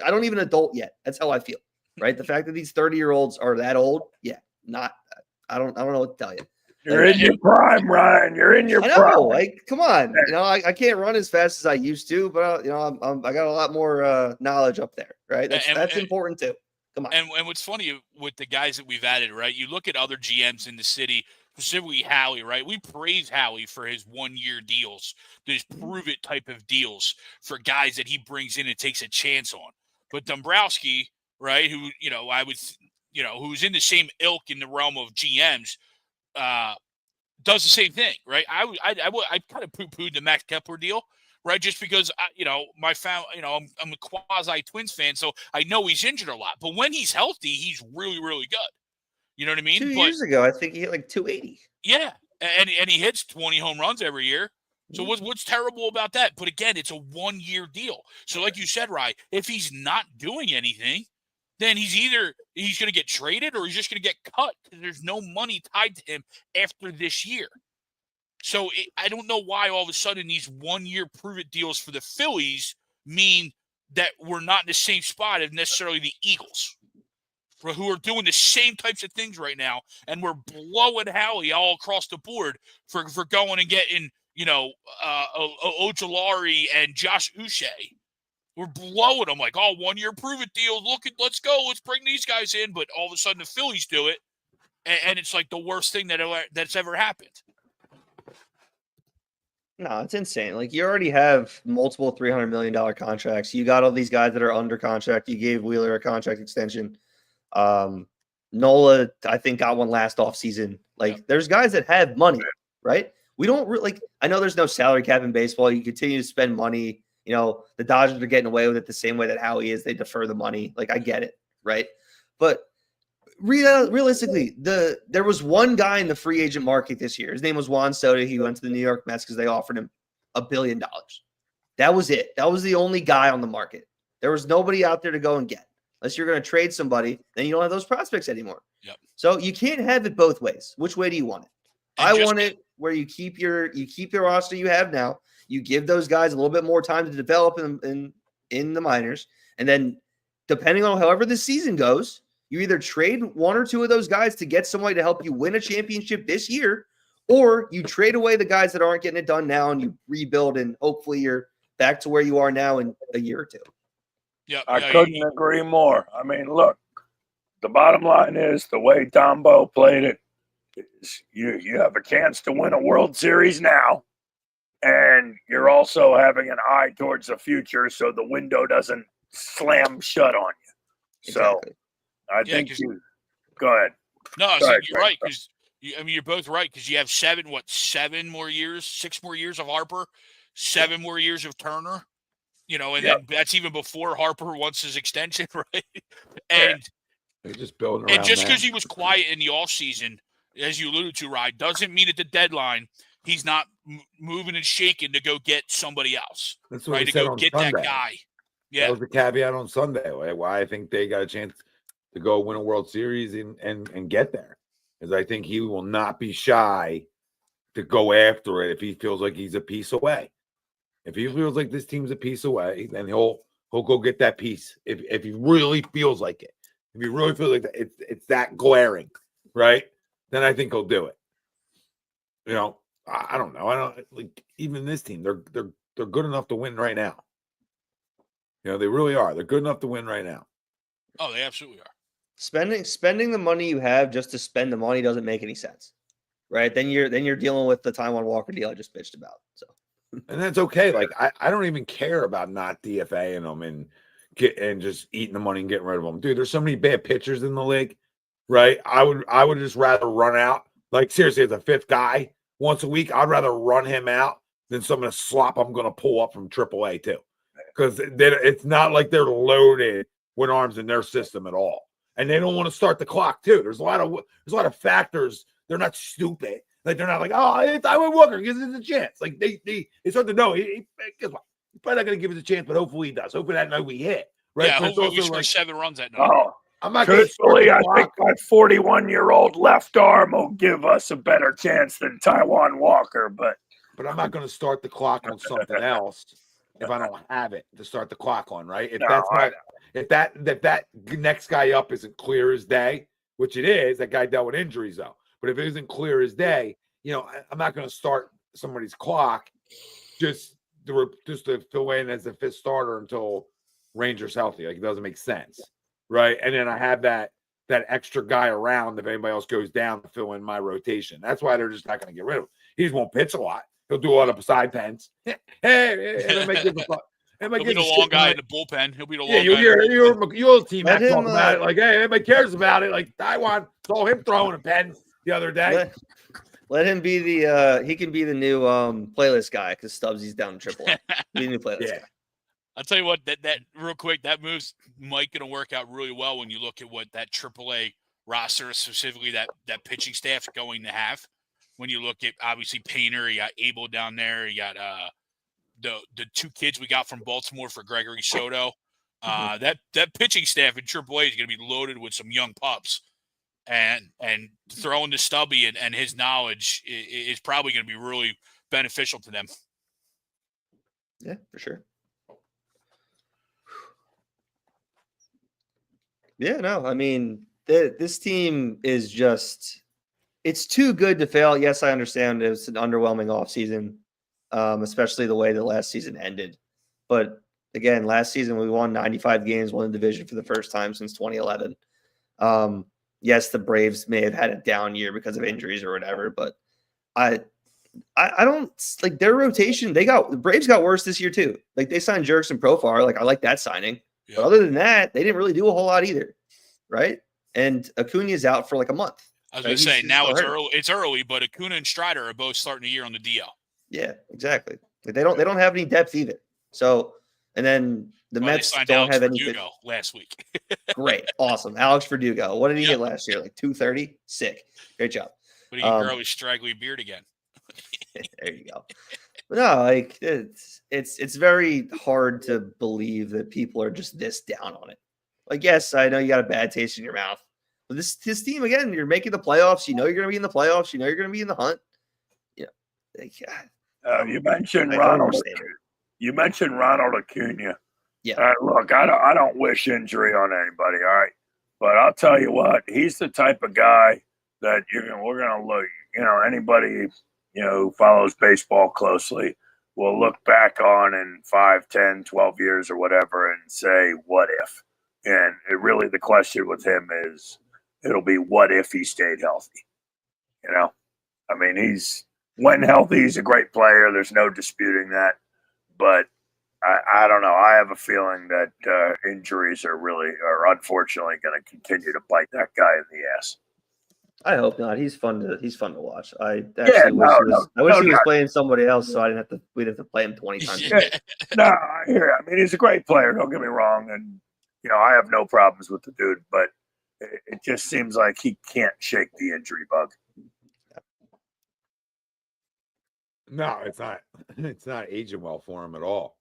don't even adult yet. That's how I feel, right? The fact that these 30-year-olds are that old, I don't know what to tell you. You're in your prime, Ryan. You're in your prime. Like, come on. I can't run as fast as I used to, but I got a lot more knowledge up there, right? That's important too. Come on. And what's funny with the guys that we've added, right? You look at other GMs in the city, specifically Howie, right? We praise Howie for his 1-year deals, those prove-it type of deals for guys that he brings in and takes a chance on. But Dombrowski, right, who, who's in the same ilk in the realm of GMs, does the same thing, right? I kind of poo-pooed the Max Kepler deal, right? Just because, I'm a quasi Twins fan, so I know he's injured a lot. But when he's healthy, he's really, really good. You know what I mean? 2 years ago, I think he hit like 280. Yeah, and he hits 20 home runs every year. So what's terrible about that? But again, it's a 1-year deal. So like you said, Rye, if he's not doing anything, then he's going to get traded or he's just going to get cut because there's no money tied to him after this year. So I don't know why all of a sudden these 1-year prove-it deals for the Phillies mean that we're not in the same spot as necessarily the Eagles, who are doing the same types of things right now, and we're blowing Howie all across the board for going and getting, Ojulari and Josh Uche. We're blowing them like, 1-year prove-it deal. Let's go. Let's bring these guys in. But all of a sudden the Phillies do it, and it's like the worst thing that's ever happened. No, it's insane. Like, you already have multiple $300 million contracts. You got all these guys that are under contract. You gave Wheeler a contract extension. Nola, I think, got one last offseason. Like, there's guys that have money, right? We don't really I know there's no salary cap in baseball. You continue to spend money. The Dodgers are getting away with it the same way that Howie is. They defer the money. Like, I get it, right? But realistically, there was one guy in the free agent market this year. His name was Juan Soto. He went to the New York Mets because they offered him $1 billion. That was it. That was the only guy on the market. There was nobody out there to go and get. Unless you're going to trade somebody, then you don't have those prospects anymore. Yep. So you can't have it both ways. Which way do you want it? I want it where you keep your roster you have now. You give those guys a little bit more time to develop in the minors, and then depending on however the season goes, You either trade one or two of those guys to get somebody to help you win a championship this year, or you trade away the guys that aren't getting it done now and you rebuild, and hopefully you're back to where you are now in a year or two. Yeah, I couldn't agree more. I mean, look, the bottom line is the way Tombo played it is you have a chance to win a World Series now, and you're also having an eye towards the future so the window doesn't slam shut on you. Exactly. So I think you – go ahead. No, I said you're right because you're both right because you have 6 more years of Harper, 7 more years of Turner, and then that's even before Harper wants his extension, right? And they're just building around. And just because he was quiet in the offseason, as you alluded to, Ryan, doesn't mean at the deadline he's not moving and shaking to go get somebody else. That's what right? he To said go on get Sunday. that guy. Yeah. That was the caveat on Sunday. Why I think they got a chance to go win a World Series and get there. Because I think he will not be shy to go after it if he feels like he's a piece away. If he feels like this team's a piece away, then he'll go get that piece. If he really feels like it. If he really feels like that, it's that glaring, right? Then I think he'll do it. I don't know. I don't like even this team. They're good enough to win right now. They really are. They're good enough to win right now. Oh, they absolutely are. Spending the money you have just to spend the money doesn't make any sense, right? Then you're dealing with the Taijuan Walker deal I just bitched about. So, and that's okay. Like I don't even care about not DFAing them and just eating the money and getting rid of them, dude. There's so many bad pitchers in the league, right? I would just rather run out. Like seriously, as a fifth guy once a week, I'd rather run him out than some of the slop I'm going to pull up from AAA too, because it's not like they're loaded with arms in their system at all. And they don't want to start the clock too. There's a lot of factors. They're not stupid. Like they're not like, oh, it's Taijuan Walker gives us a chance. Like it's hard to know. Guess what? He's probably not going to give us a chance, but hopefully he does. Hopefully that night we hit. Right? Yeah, So hopefully we score 7 runs that night. Oh, I'm not truthfully, I think my 41-year-old left arm will give us a better chance than Taijuan Walker, but I'm not going to start the clock on something else if I don't have it to start the clock on. Right? If that next guy up isn't clear as day, which it is, that guy dealt with injuries though. But if it isn't clear as day, I'm not going to start somebody's clock just to fill in as the fifth starter until Ranger's healthy. Like it doesn't make sense, right? And then I have that extra guy around if anybody else goes down to fill in my rotation. That's why they're just not going to get rid of him. He just won't pitch a lot. He'll do a lot of side pens. Hey, he'll be the long guy in the bullpen. He'll be the long guy. You'll team talk about it. Like, hey, everybody cares about it. Like Taijuan saw him throwing a pen the other day. Let him be he can be the new playlist guy because Stubbsy's down in AAA. Be the new playlist guy. I'll tell you what, that real quick, that move's going to work out really well when you look at what that AAA roster, specifically that pitching staff's going to have. When you look at obviously Painter, you got Abel down there, you got the 2 kids we got from Baltimore for Gregory Soto. That pitching staff in AAA is going to be loaded with some young pups, and throwing to Stubby and his knowledge is probably going to be really beneficial to them. Yeah, for sure. Yeah, no, I mean, this team is just – it's too good to fail. Yes, I understand it was an underwhelming offseason, especially the way the last season ended. But, again, last season we won 95 games, won the division for the first time since 2011. Yes, the Braves may have had a down year because of injuries or whatever, but I don't – like, their rotation, the Braves got worse this year too. Like, they signed Jerks and Profar. Like, I like that signing. Yeah. But other than that, they didn't really do a whole lot either, right? And Acuna's out for like a month. I was going to say now it's early, but Acuna and Strider are both starting the year on the DL. Yeah, exactly. Like they don't have any depth either. So, and then the Mets don't Alex have any Verdugo last week. Great, awesome, Alex Verdugo. What did he get last year? Like 230. Sick. Great job. But he can grow his straggly beard again. There you go. But no, like it's very hard to believe that people are just this down on it. Like, yes, I know you got a bad taste in your mouth, but this team again, you're making the playoffs. You know you're going to be in the playoffs. You know you're going to be in the hunt. Yeah. You mentioned Ronald. You mentioned Ronald Acuna. Yeah. Look, I don't wish injury on anybody. All right, But I'll tell you what, he's the type of guy that we're gonna look. Anybody who follows baseball closely will look back on in 5, 10, 12 years or whatever and say, "What if?" And the question with him is, it'll be, "What if he stayed healthy?" I mean, when healthy, he's a great player. There's no disputing that. But I don't know. I have a feeling that injuries are unfortunately going to continue to bite that guy in the ass. I hope not. He's fun to watch. I actually wish he was playing somebody else, so we'd have to play him 20 times. No, I hear you. I mean, he's a great player. Don't get me wrong, and I have no problems with the dude, but it just seems like he can't shake the injury bug. No, it's not. It's not aging well for him at all.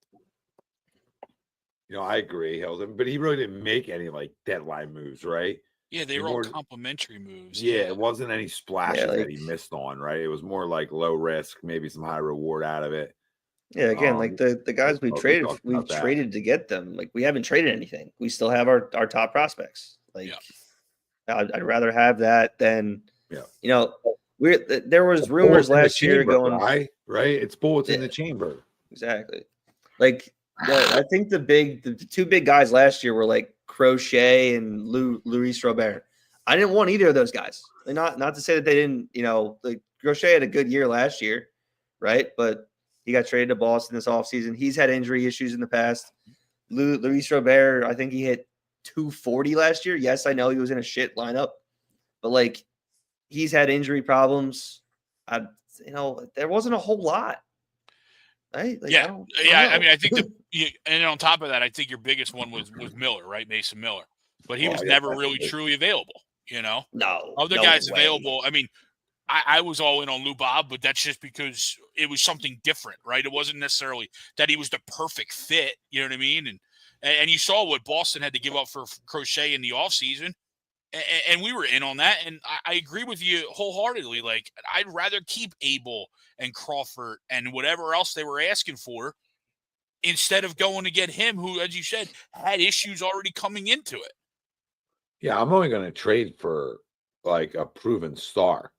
I agree, but he really didn't make any deadline moves, right? Yeah, they were all complimentary moves. Yeah, it wasn't any splashes that he missed on, right? It was more like low risk, maybe some high reward out of it. Yeah, again, the guys we traded to get them. We haven't traded anything. We still have our top prospects. I'd rather have that than there was rumors last year going right. It's bullets in the chamber. Exactly. I think the two big guys last year were Crochet and Luis Robert. I didn't want either of those guys. Not to say that they didn't, Crochet had a good year last year, right? But he got traded to Boston this offseason. He's had injury issues in the past. Luis Robert, I think he hit 240 last year. Yes, I know he was in a shit lineup, but he's had injury problems. There wasn't a whole lot. Right? I mean, I think and on top of that, I think your biggest one was Miller, right? Mason Miller, but he was never really truly available. No, other guys available. I mean, I was all in on Lou Bob, but that's just because it was something different, right? It wasn't necessarily that he was the perfect fit. You know what I mean? And you saw what Boston had to give up for Crochet in the offseason. And we were in on that, and I agree with you wholeheartedly. I'd rather keep Abel and Crawford and whatever else they were asking for instead of going to get him, who, as you said, had issues already coming into it. Yeah, I'm only going to trade for a proven star.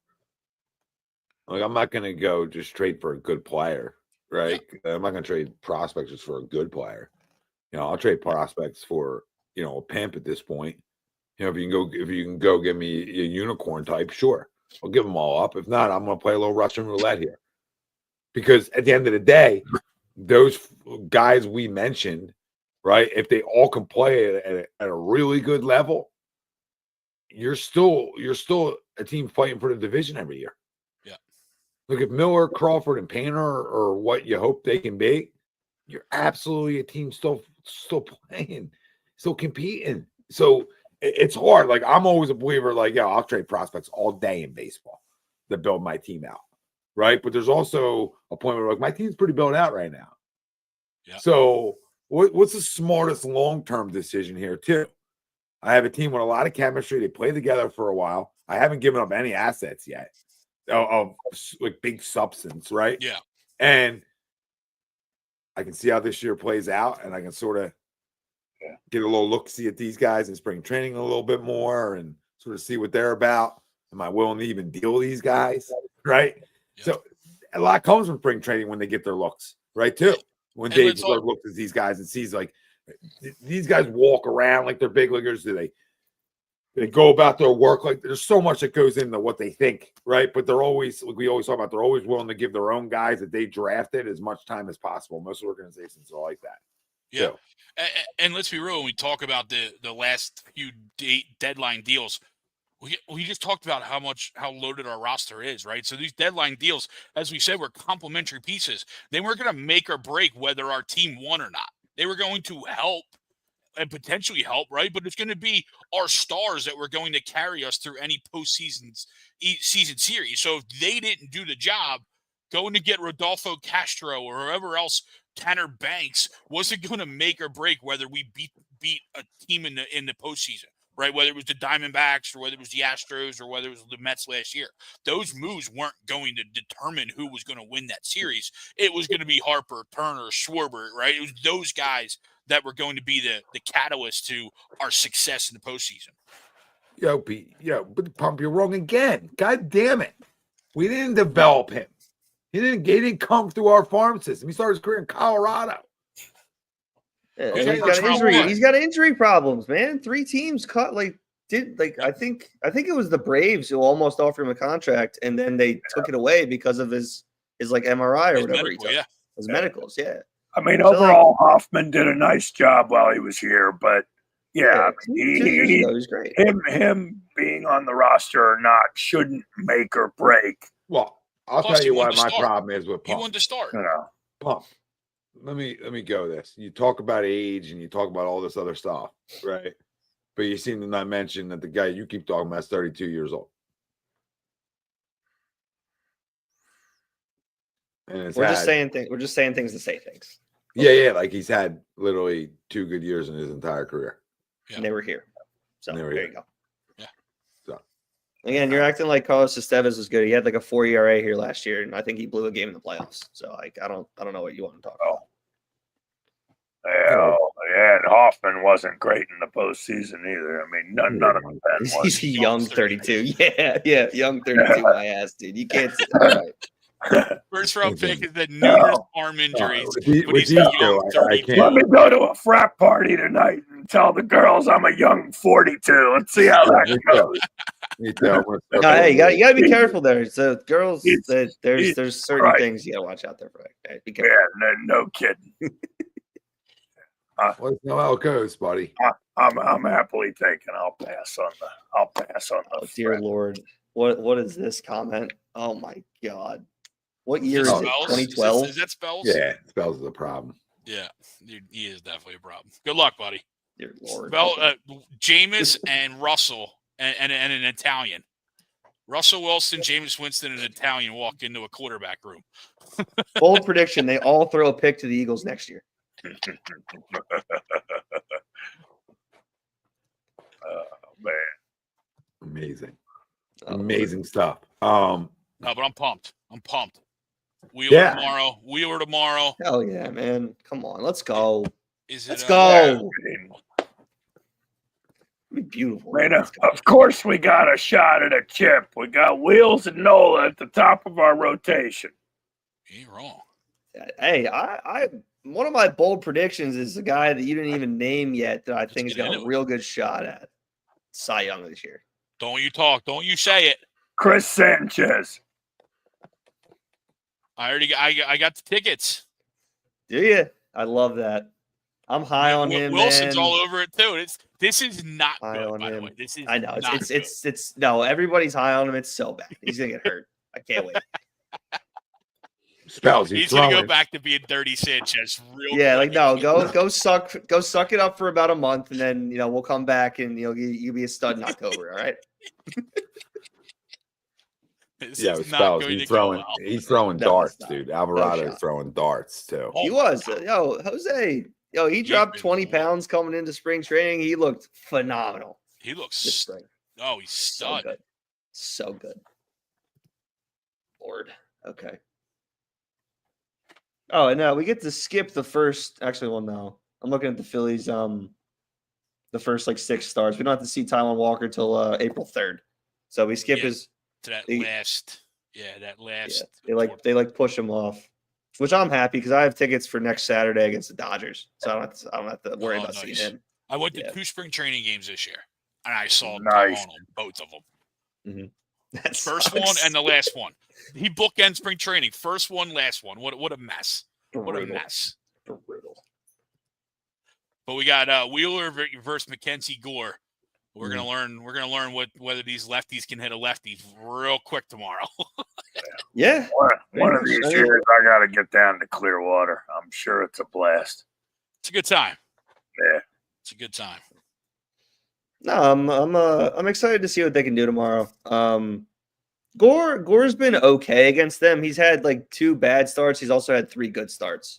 I'm not going to go just trade for a good player, right? Yeah. I'm not going to trade prospects just for a good player. I'll trade prospects for a pimp at this point. If you can go give me a unicorn type, sure, I'll give them all up. If not, I'm going to play a little Russian roulette here. Because at the end of the day, those guys we mentioned, right, if they all can play at a really good level, you're still a team fighting for the division every year. Yeah. Look, if Miller, Crawford, and Painter are what you hope they can be, you're absolutely a team still playing, still competing. So it's hard. I'm always a believer, I'll trade prospects all day in baseball to build my team out. Right. But there's also a point where my team's pretty built out right now. Yeah. So what's the smartest long-term decision here too? I have a team with a lot of chemistry. They play together for a while. I haven't given up any assets yet of big substance. Right. Yeah. And I can see how this year plays out, and I can sort of get a little look-see at these guys in spring training a little bit more and sort of see what they're about. Am I willing to even deal these guys? Right. Yeah. So a lot comes from spring training when they get their looks, right? Too. When Dave looks at these guys and sees these guys walk around like they're big leaguers. Do they go about their work? There's so much that goes into what they think, right? But they're always, we always talk about, they're always willing to give their own guys that they drafted as much time as possible. Most organizations are like that. Yeah. So. And let's be real, when we talk about the last few deadline deals, we just talked about how loaded our roster is, right? So these deadline deals, as we said, were complementary pieces. They weren't going to make or break whether our team won or not. They were going to help and potentially help, right? But it's going to be our stars that were going to carry us through any season series. So if they didn't do the job, going to get Rodolfo Castro or whoever else, Tanner Banks, wasn't going to make or break whether we beat a team in the postseason. Right, whether it was the Diamondbacks or whether it was the Astros or whether it was the Mets last year. Those moves weren't going to determine who was going to win that series. It was going to be Harper, Turner, Schwarber, right? It was those guys that were going to be the catalyst to our success in the postseason. Yo, Pete, but Pump, you're wrong again. God damn it. We didn't develop him. He didn't come through our farm system. He started his career in Colorado. Yeah, Okay, he's got injury problems, man. 3 teams cut I think it was the Braves who almost offered him a contract, and then they took it away because of his like MRI or whatever he took. His medicals, yeah. I mean, overall, Hoffman did a nice job while he was here, but 2 years ago, he was great. Him being on the roster or not shouldn't make or break. Well, I'll tell you what my problem is with Pump. He wanted to start. Pump. Let me go this. You talk about age and you talk about all this other stuff, right? But you seem to not mention that the guy you keep talking about is 32 years old. And we're just saying things to say things. Yeah, like he's had literally 2 good years in his entire career. Yeah. And they were here. So there you go. Yeah. So again, you're acting like Carlos Estevez was good. He had like a 4 ERA here last year, and I think he blew a game in the playoffs. So I don't know what you want to talk about. Yeah, and Hoffman wasn't great in the postseason either. I mean, none of them. He's a young 32. Yeah, young 32. My ass, dude. You can't. All right. First round pick is the numerous arm injuries. Let me go to a frat party tonight and tell the girls I'm a young 42. Let's see how that goes. Hey, you gotta be careful there. So girls, there's certain things you gotta watch out there for. Okay? Be careful. Yeah, no kidding. Let's know how it goes, buddy. I'm happily taken. I'll pass on the. Oh, dear Lord, what is this comment? Oh my God. What year is it? 2012? Is that Spells? Yeah, Spells is a problem. Yeah, he is definitely a problem. Good luck, buddy. Dear Lord. Jameis and Russell and an Italian. Russell Wilson, Jameis Winston, and an Italian walk into a quarterback room. Bold prediction: they all throw a pick to the Eagles next year. Man, amazing stuff. No, but I'm pumped. Wheeler tomorrow. Hell yeah, man! Come on, let's go. Let's go. Be beautiful. Man, of course, we got a shot at a chip. We got Wheels and Nola at the top of our rotation. You ain't wrong. Hey, I one of my bold predictions is the guy that you didn't even name yet that I think has got a real good shot at Cy Young this year. Don't you talk. Don't you say it. Chris Sanchez. I got the tickets. Do you? I love that. I'm high on him. Wilson's man. all over it too. This is not high good, on by him. the way. This is I know. It's It's no, everybody's high on him. It's so bad. He's gonna get hurt. I can't wait. Spells. He's gonna go back to being 30 Sanchez. Yeah, quick. Like no, go suck it up for about a month, and then we'll come back and you'll be a stud in October. All right. Spells. He's throwing darts, dude. Alvarado's throwing darts too. He was. Jose. He dropped 20 pounds coming into spring training. He looked phenomenal. He looks this spring. Oh, he's stud. So good. Lord. Okay. Oh, and now we get to skip the first. Actually, well, no. I'm looking at the Phillies. The first 6 starts. We don't have to see Taijuan Walker till April 3rd. So we skip his. To that last. Yeah, they push him off, which I'm happy because I have tickets for next Saturday against the Dodgers, so I don't have to worry about seeing him. I went to 2 spring training games this year, and I saw Taijuan on both of them. Mm-hmm. First one and the last one. He bookends spring training. First one, last one. What a mess. What a mess. Brutal. But we got Wheeler versus Mackenzie Gore. We're gonna learn whether these lefties can hit a lefty real quick tomorrow. Yeah. One of these years I gotta get down to Clearwater. I'm sure it's a blast. It's a good time. Yeah. It's a good time. No, I'm excited to see what they can do tomorrow. Gore's been okay against them. He's had 2 bad starts. He's also had 3 good starts.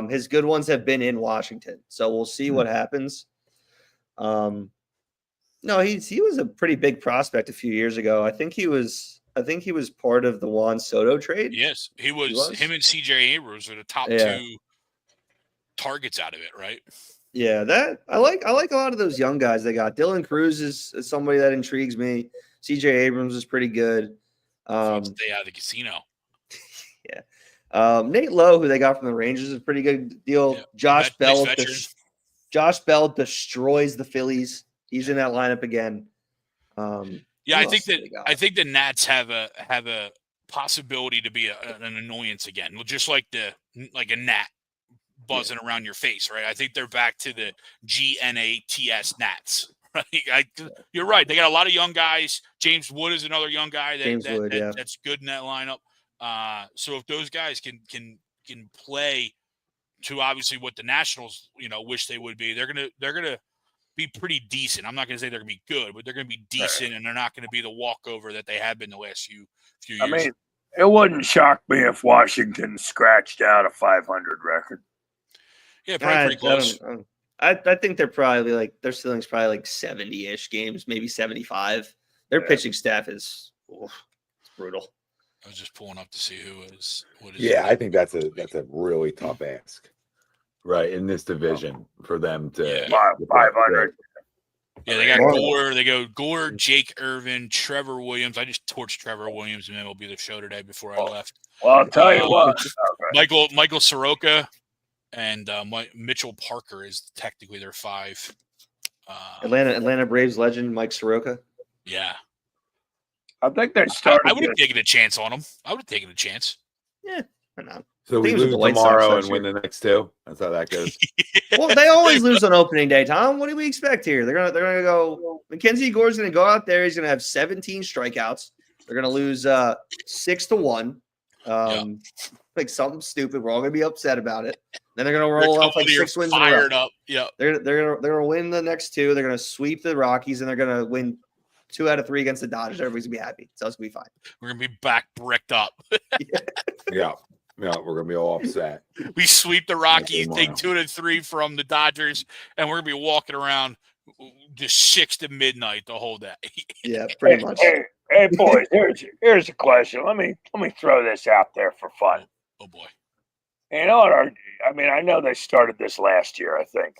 His good ones have been in Washington. So we'll see what happens. No, he was a pretty big prospect a few years ago. I think he was part of the Juan Soto trade. Yes, he was. Him and CJ Abrams are the top 2 targets out of it, right? Yeah, that I like a lot of those young guys they got. Dylan Cruz is somebody that intrigues me. CJ Abrams is pretty good. Stay out of the casino. Yeah. Nate Lowe, who they got from the Rangers, is a pretty good deal. Yeah. Josh Bell. Nice veteran. Josh Bell destroys the Phillies. He's in that lineup again. Yeah, I think the Nats have a possibility to be an annoyance again, just like a gnat buzzing around your face, right? I think they're back to the GNATS Nats. Right? You're right. They got a lot of young guys. James Wood is another young guy that's good in that lineup. So if those guys can play to obviously what the Nationals wish they would be, they're gonna be pretty decent. I'm not gonna say they're gonna be good, but they're gonna be decent, and they're not gonna be the walkover that they have been the last few years. I mean, it wouldn't shock me if Washington scratched out a 500 record. Yeah, probably pretty close. I think they're probably their ceiling's probably 70-ish games, maybe 75. Their pitching staff is it's brutal. I was just pulling up to see what is. Yeah, I think that's a really tough ask, right? In this division for them to 500. Yeah, they got Gore. They go Gore, Jake Irvin, Trevor Williams. I just torched Trevor Williams, and then will be the show today before I left. Well, I'll tell you what, Michael Soroka and Mitchell Parker is technically their 5. Atlanta Braves legend Mike Soroka. Yeah, I think they started. I would have taken a chance on him. I would have taken a chance. Yeah, why not? So we lose tomorrow and win the next 2. That's how that goes. Well, they always lose on opening day, Tom. What do we expect here? They're gonna go. Mackenzie Gore's gonna go out there. He's gonna have 17 strikeouts. They're gonna lose 6-1. Like something stupid. We're all gonna be upset about it. Then they're gonna roll off 6 wins. Fired up. Yeah. They're gonna win the next 2. They're gonna sweep the Rockies, and they're gonna win 2 out of 3 against the Dodgers. Everybody's gonna be happy. So it's gonna be fine. We're gonna be back bricked up. Yeah, we're gonna be all upset. We sweep the Rockies, take 2 to 3 from the Dodgers, and we're gonna be walking around just 6 to midnight the whole day. Yeah, pretty much. Hey, boys, here's a question. Let me throw this out there for fun. Oh boy. You know what? I know they started this last year. I think.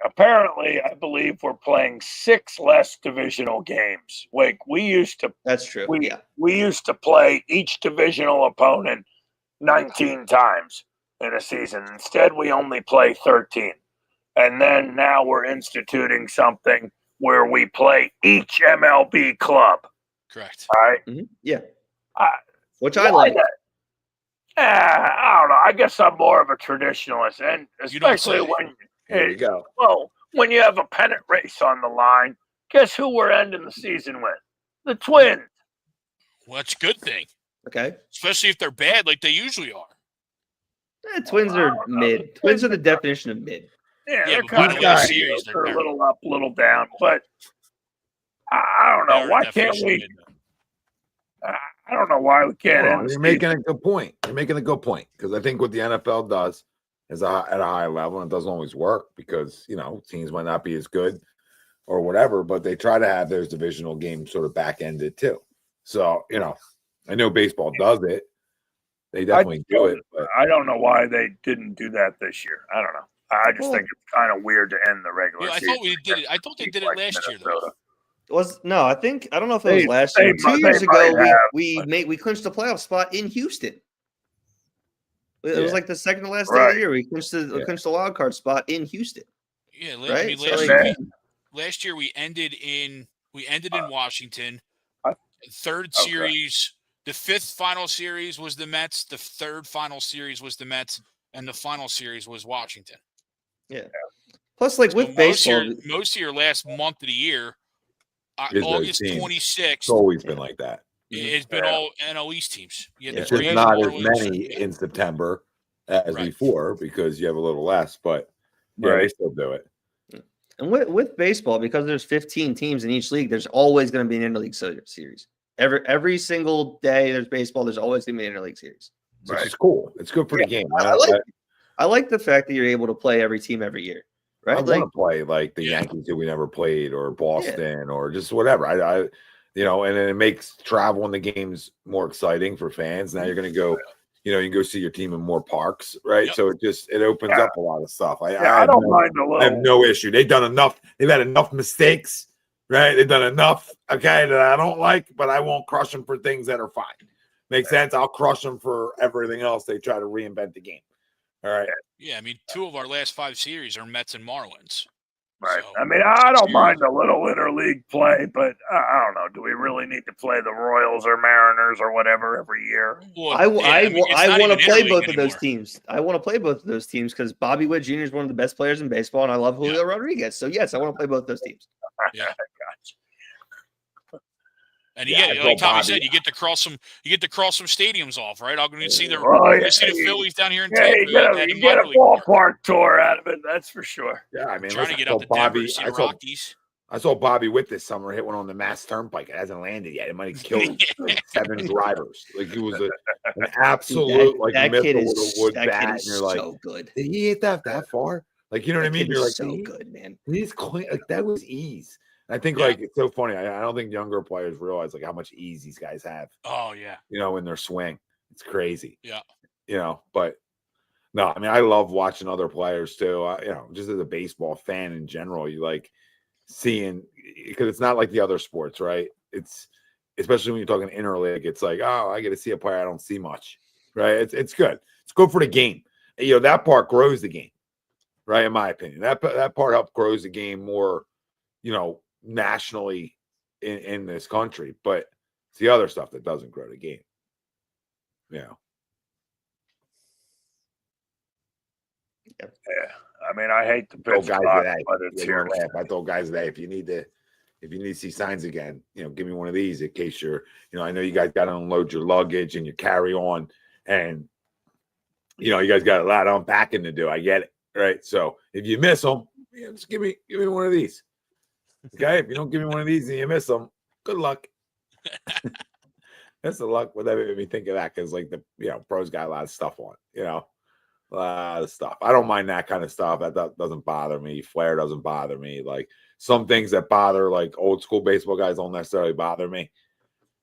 Apparently, I believe we're playing 6 less divisional games. Like we used to. That's true. We used to play each divisional opponent 19 times in a season. Instead, we only play 13. And then now we're instituting something where we play each MLB club. Correct. All right. Mm-hmm. Yeah. Which I like. I don't know. I guess I'm more of a traditionalist, and especially when There you go. Well, when you have a pennant race on the line, guess who we're ending the season with? The Twins. Well, that's a good thing. Okay. Especially if they're bad like they usually are. Twins are mid. Twins are the definition of mid. Yeah, Yeah, they're but kind by of the way, series, they're a little up, a little down. But I don't know. Why can't we? I don't know why we can't. You're making a good point. You're making a good point because I think what the NFL does is at a high level, and it doesn't always work because teams might not be as good or whatever, but they try to have those divisional games sort of back ended too. So I know baseball does it. They definitely do it. But I don't know why they didn't do that this year. I don't know. I just think it's kind of weird to end the regular season. I thought we did it. I thought they did it last year though. I don't know if it was last year. 2 years ago, we clinched the playoff spot in Houston. It was like the second to last day of the year. We clinched the wild card spot in Houston. Yeah, right. Last year we ended in Washington. Third series, the 5th final series was the Mets. The 3rd final series was the Mets, and the final series was Washington. Yeah. Plus, with baseball, most of your last month of the year. August 26th. It's always been like that. It's been all NL East teams. It's just not as many in September as before because you have a little less, but they still do it. And with baseball, because there's 15 teams in each league, there's always going to be an interleague series. Every single day there's baseball, there's always going to be an interleague series. Which is cool. It's good for the game. I like the fact that you're able to play every team every year. Right? I want to play like the Yankees who we never played, or Boston, or just whatever. And then it makes travel in the games more exciting for fans. Now you're going to go you know, you can go see your team in more parks, right? Yep. So it opens up a lot of stuff. I don't mind a I have little. no issue. They've done enough. They've had enough mistakes, right? They've done enough, okay, that I don't like, but I won't crush them for things that are fine. Makes sense? I'll crush them for everything else. They try to reinvent the game. All right. Yeah, I mean, 2 of our last 5 series are Mets and Marlins. Right. So, I mean, I don't series. mind a little interleague play, but I don't know. Do we really need to play the Royals or Mariners or whatever every year? Well, I want to play both of those anymore. teams. I want to play both of those teams because Bobby Witt Jr. is one of the best players in baseball, and I love Julio Rodriguez. So yes, I want to play both those teams. Yeah. Gotcha. And like Tommy said, you get to cross some stadiums off, right? I'm going to see the Phillies down here in Tampa. You get a ballpark tour out of it, that's for sure. Yeah, I mean, trying to get up to Denver to see the Rockies. I saw Bobby Witt this summer hit one on the Mass Turnpike. It hasn't landed yet. It might have killed like 7 drivers. Like it was an absolute that middle kid of is the wood bat. kid And is you're like, so good. Did he hit that far? Like, you know what I mean? You're like, so good, man. He's clean. Like that was ease. I think like it's so funny. I don't think younger players realize like how much ease these guys have. Oh yeah. You know, in their swing. It's crazy. Yeah. You know, but no, I mean, I love watching other players too. You know, just as a baseball fan in general, you like seeing because it's not like the other sports, right? It's especially when you're talking interleague, it's like, oh, I get to see a player I don't see much, right? It's good. It's good for the game. You know, that part grows the game, right? In my opinion, that part helps grows the game more, you know, nationally in this country, but it's the other stuff that doesn't grow the game. Yeah. Yeah. I mean, I hate the pitch guys clock, today. but it's here. I told guys today, if you need to see signs again, you know, give me one of these in case you're, you know, I know you guys got to unload your luggage and your carry on, and you know, you guys got a lot of unpacking to do. I get it, right? So if you miss them, you know, just give me one of these. Okay, if you don't give me one of these and you miss them, good luck. That's the luck. What that made me think of that because like the pros got a lot of stuff on, you know. A lot of stuff. I don't mind that kind of stuff. That doesn't bother me. Flair doesn't bother me. Like some things that bother like old school baseball guys don't necessarily bother me.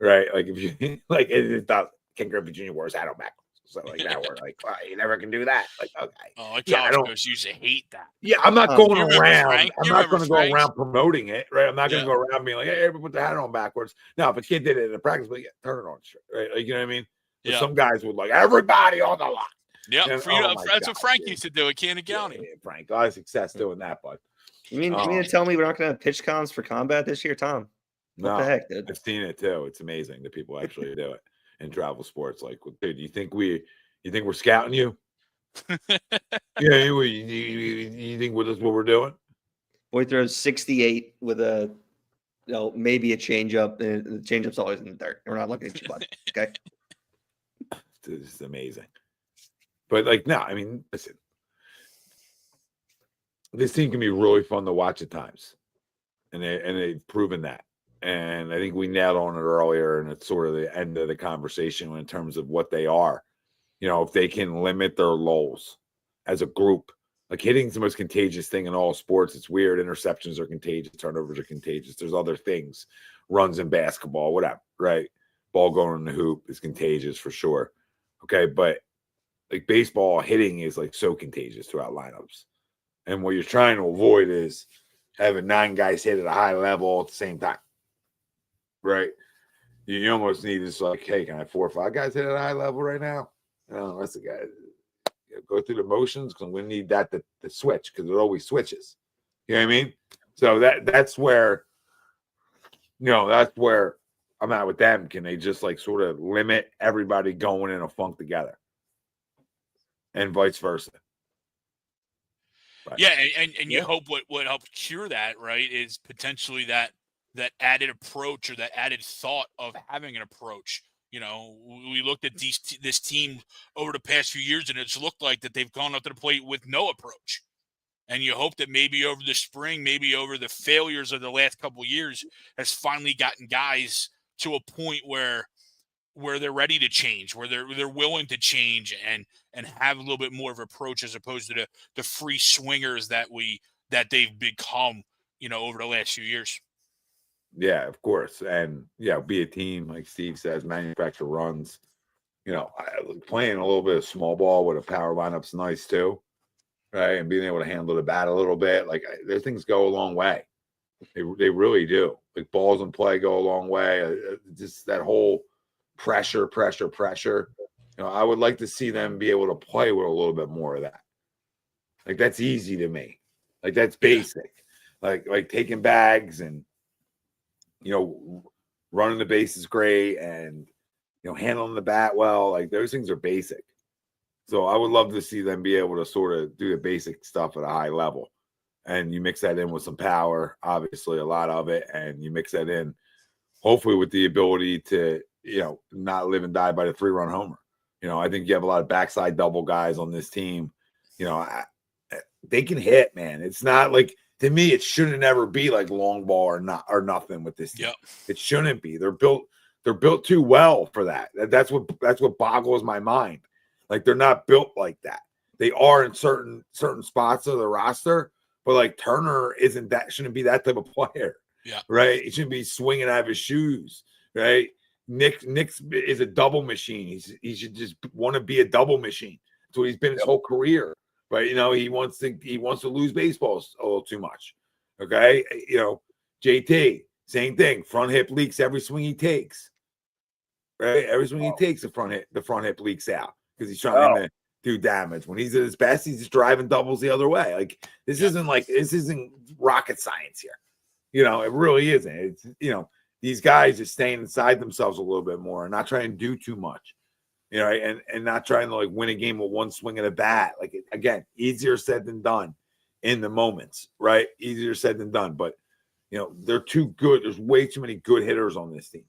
Right? Like if you like it does Ken Griffey Jr. wears hat on backwards. So like that we're like, well, you never can do that. Like, okay. Oh, college used to hate that. Yeah, I'm not going around. Frank? I'm not going to go around promoting it, right? I'm not going to go around being like, hey, everybody put the hat on backwards. Now, if a kid did it in a practice, like, turn it on, right? Like, you know what I mean? But some guys would like everybody on the line. Yeah, that's what Frank used to do at Cannon County. Yeah, Frank, a lot of success doing that, bud. You mean to tell me we're not going to have pitch cons for combat this year, Tom? What the heck, dude? I've seen it too. It's amazing that people actually do it in travel sports. Like, dude, you think we're scouting you? Yeah, you think that's what we're doing? Boy throws 68 with a, maybe a changeup. The changeup's always in the dirt. We're not looking at you, bud. Okay. It's amazing. But like, no, I mean, listen, this team can be really fun to watch at times, and they've proven that. And I think we nailed on it earlier, and it's sort of the end of the conversation in terms of what they are. You know, if they can limit their lulls as a group, like hitting's the most contagious thing in all sports. It's weird. Interceptions are contagious. Turnovers are contagious. There's other things, runs in basketball, whatever, right? Ball going in the hoop is contagious for sure. Okay, but like baseball, hitting is like so contagious throughout lineups. And what you're trying to avoid is having 9 guys hit at a high level at the same time. Right? You almost need is like, hey, can I have 4 or 5 guys hit at a high level right now? No, that's the guy. Go through the motions because we need that to switch because it always switches. You know what I mean? So that's where, that's where I'm at with them. Can they just like sort of limit everybody going in a funk together? And vice versa. Right. Yeah, and you hope what helps cure that, right, is potentially that added approach or that added thought of having an approach. You know, we looked at this team over the past few years, and it's looked like that they've gone up to the plate with no approach. And you hope that maybe over the spring, maybe over the failures of the last couple of years, has finally gotten guys to a point where they're ready to change, where they're willing to change and have a little bit more of an approach as opposed to the free swingers that they've become, over the last few years. Yeah, of course. And be a team, like Steve says, manufacture runs, Playing a little bit of small ball with a power lineup's nice too, right? And being able to handle the bat a little bit, those things go a long way. They really do. Like balls in play go a long way. Just that whole pressure. I would like to see them be able to play with a little bit more of that. Like that's easy to me. Like that's basic. Like taking bags and running the bases great and handling the bat well. Like those things are basic. So I would love to see them be able to sort of do the basic stuff at a high level. And you mix that in with some power, obviously a lot of it, and you mix that in hopefully with the ability to, not live and die by the 3-run homer. I think you have a lot of backside double guys on this team. They can hit, man. It's not like, to me, it shouldn't ever be like long ball or nothing with this team. Yep. It shouldn't be. They're built too well for that. That's what boggles my mind. Like they're not built like that. They are in certain spots of the roster, but like Turner shouldn't be that type of player. Yeah. Right. He shouldn't be swinging out of his shoes. Right. Nick is a double machine. He should just want to be a double machine. That's what he's been his whole career. Right. He wants to lose baseballs a little too much. Okay. JT, same thing. Front hip leaks every swing he takes. Right. Every swing he takes, the front hip leaks out because he's trying to do damage. When he's at his best, he's just driving doubles the other way. Like this isn't rocket science here. It really isn't. It's these guys are staying inside themselves a little bit more and not trying to do too much. And not trying to like win a game with one swing of the bat. Like again, easier said than done in the moments, right? Easier said than done. But they're too good. There's way too many good hitters on this team.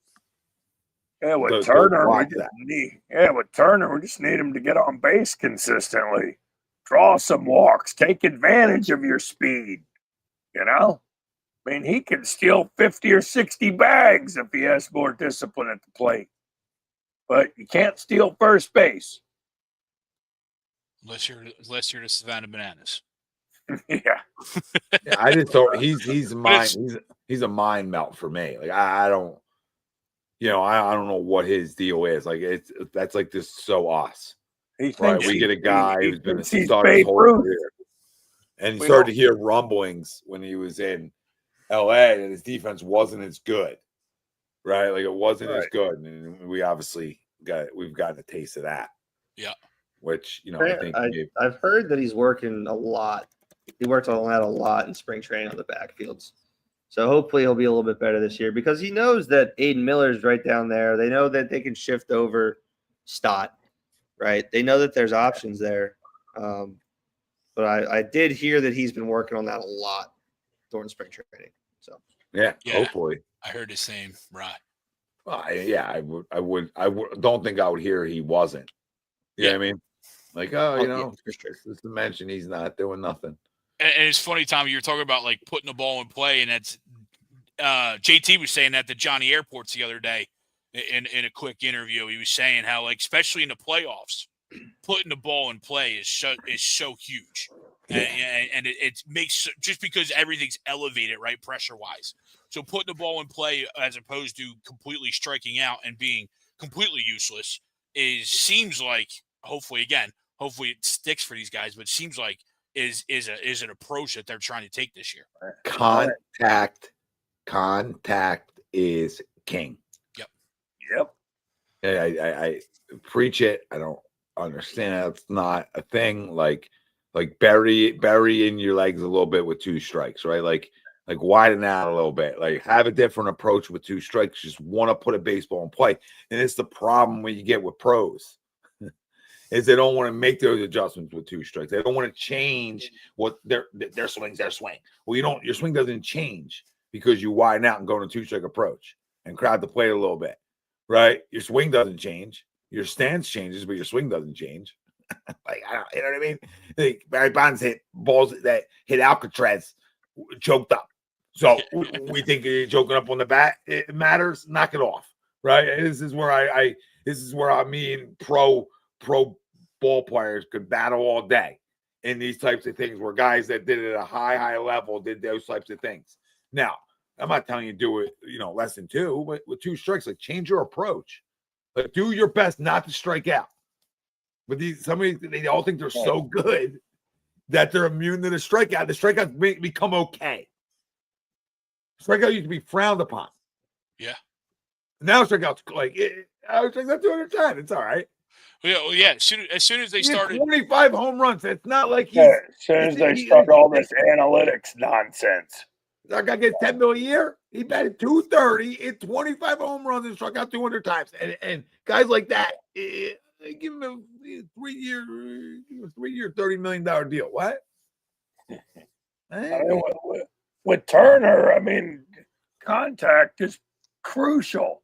Yeah, with Turner, we just need him to get on base consistently, draw some walks, take advantage of your speed. I mean, he can steal 50 or 60 bags if he has more discipline at the plate. But you can't steal first base. Unless you're the Savannah Bananas. Yeah. I just thought he's a mind melt for me. Like I don't I don't know what his deal is. Like that's like this so us. Right? We get a guy who's been a star his whole career. And you started to hear rumblings when he was in LA that his defense wasn't as good. Right? Like it wasn't as good. And we obviously we've gotten a taste of that. Yeah. Which, I think I've heard that he's working a lot. He worked on that a lot in spring training on the backfields. So hopefully he'll be a little bit better this year because he knows that Aiden Miller's right down there. They know that they can shift over Stott, right? They know that there's options there. But I did hear that he's been working on that a lot during spring training. So yeah, hopefully. I heard the same, right? I would don't think I would hear he wasn't. You know what I mean? Like, just to mention he's not doing nothing. And it's funny, Tommy, you're talking about like putting the ball in play, and that's JT was saying that to Johnny Airports the other day in a quick interview. He was saying how, like, especially in the playoffs, putting the ball in play is so huge. And it makes, just because everything's elevated, right, pressure wise. So putting the ball in play as opposed to completely striking out and being completely useless seems like, hopefully it sticks for these guys, but it seems like is an approach that they're trying to take this year. Contact is king. Yep. I preach it. I don't understand. It's not a thing. Like bury in your legs a little bit with 2 strikes, right? Like widen out a little bit. Like have a different approach with 2 strikes. Just want to put a baseball in play, and it's the problem when you get with pros. Is they don't want to make those adjustments with 2 strikes. They don't want to change what their swing's their swing. Well, your swing doesn't change because you widen out and go in a 2-strike approach and crowd the plate a little bit, right? Your swing doesn't change. Your stance changes, but your swing doesn't change. Like, you know what I mean? Like Barry Bonds hit balls that hit Alcatraz choked up. So we think choking up on the bat, it matters. Knock it off, right? This is where I mean pro ball players could battle all day in these types of things, where guys that did it at a high level did those types of things. Now, I'm not telling you to do it, less than 2, but with 2 strikes, like change your approach. Like, do your best not to strike out. But they all think they're so good that they're immune to the strikeout. The strikeouts become okay. Strikeout used to be frowned upon. Yeah. Now strikeouts I was like, that's 200 times. It's all right. Yeah. As soon as they started 25 home runs. It's not like as soon as they start all this analytics nonsense. That guy gets 10 million a year. He batted 230 in 25 home runs and struck out 200 times. And guys like that, give him a 3-year, $30 million deal. What? With Turner, I mean, contact is crucial.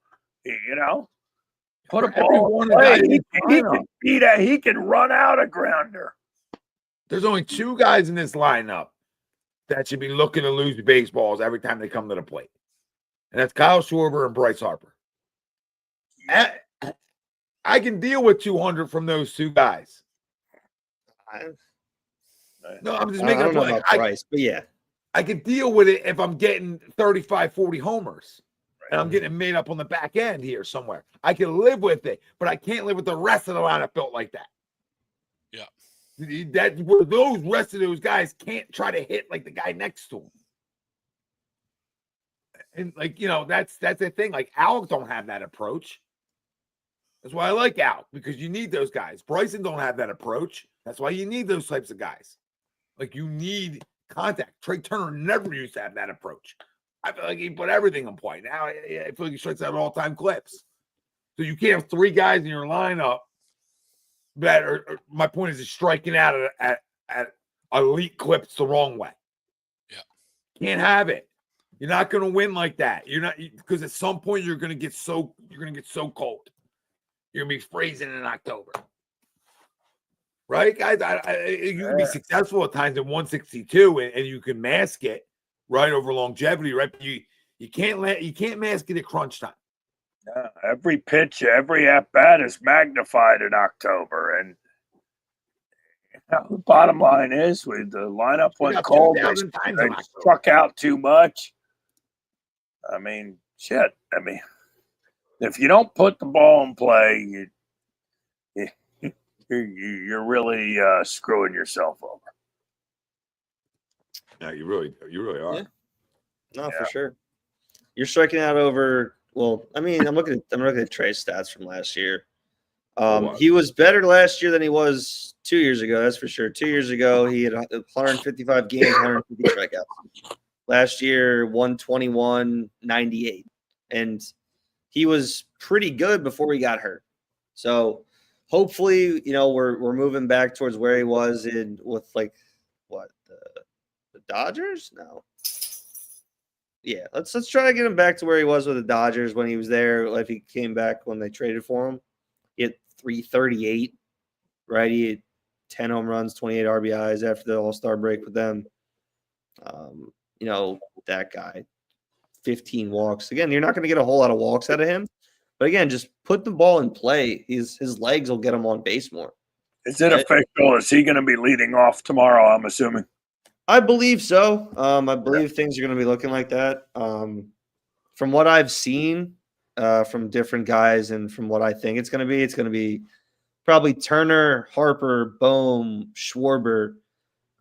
Put a ball in play. He can run out a grounder. There's only 2 guys in this lineup that should be looking to lose baseballs every time they come to the plate. And that's Kyle Schwarber and Bryce Harper. I can deal with 200 from those 2 guys. No, I'm just making a point. About Bryce, but yeah. I can deal with it if I'm getting 35, 40 homers. And I'm getting made up on the back end here somewhere. I can live with it, but I can't live with the rest of the lineup built like that. Yeah. That's where those rest of those guys can't try to hit like the guy next to him. And that's the thing. Like Alec don't have that approach. That's why I like Alec, because you need those guys. Bryson don't have that approach. That's why you need those types of guys. Like you need contact. Trey Turner never used to have that approach. I feel like he put everything on point. Now I feel like he strikes out all-time clips. So you can't have 3 guys in your lineup that are my point is striking out at elite clips the wrong way. Yeah. Can't have it. You're not going to win like that. You're not, because at some point you're going to get so cold. You're going to be freezing in October. Right, guys? You can be successful at times at 162 and you can mask it. Right, over longevity, right? But you can't mask it at crunch time. Every pitch, every at bat is magnified in October, and the bottom line is, with the lineup went cold, they struck out too much. I mean, shit. I mean, if you don't put the ball in play, you're really screwing yourself over. Yeah, you really are. Yeah. No, for sure. You're striking out over. Well, I mean, I'm looking at Trey's stats from last year. He was better last year than he was 2 years ago. That's for sure. 2 years ago, he had 155 games, 150 strikeouts. Last year, 121, 98, and he was pretty good before he got hurt. So hopefully, we're moving back towards where he was with the Dodgers? No. Yeah, let's try to get him back to where he was with the Dodgers when he was there. If he came back when they traded for him, he had 338, right? He had 10 home runs, 28 RBIs after the All-Star break with them. That guy, 15 walks. Again, you're not going to get a whole lot of walks out of him, but again, just put the ball in play. His legs will get him on base more. Is it official? Is he going to be leading off tomorrow? I'm assuming. I believe so. I believe things are going to be looking like that. From what I've seen from different guys and from what I think it's going to be probably Turner, Harper, Bohm, Schwarber,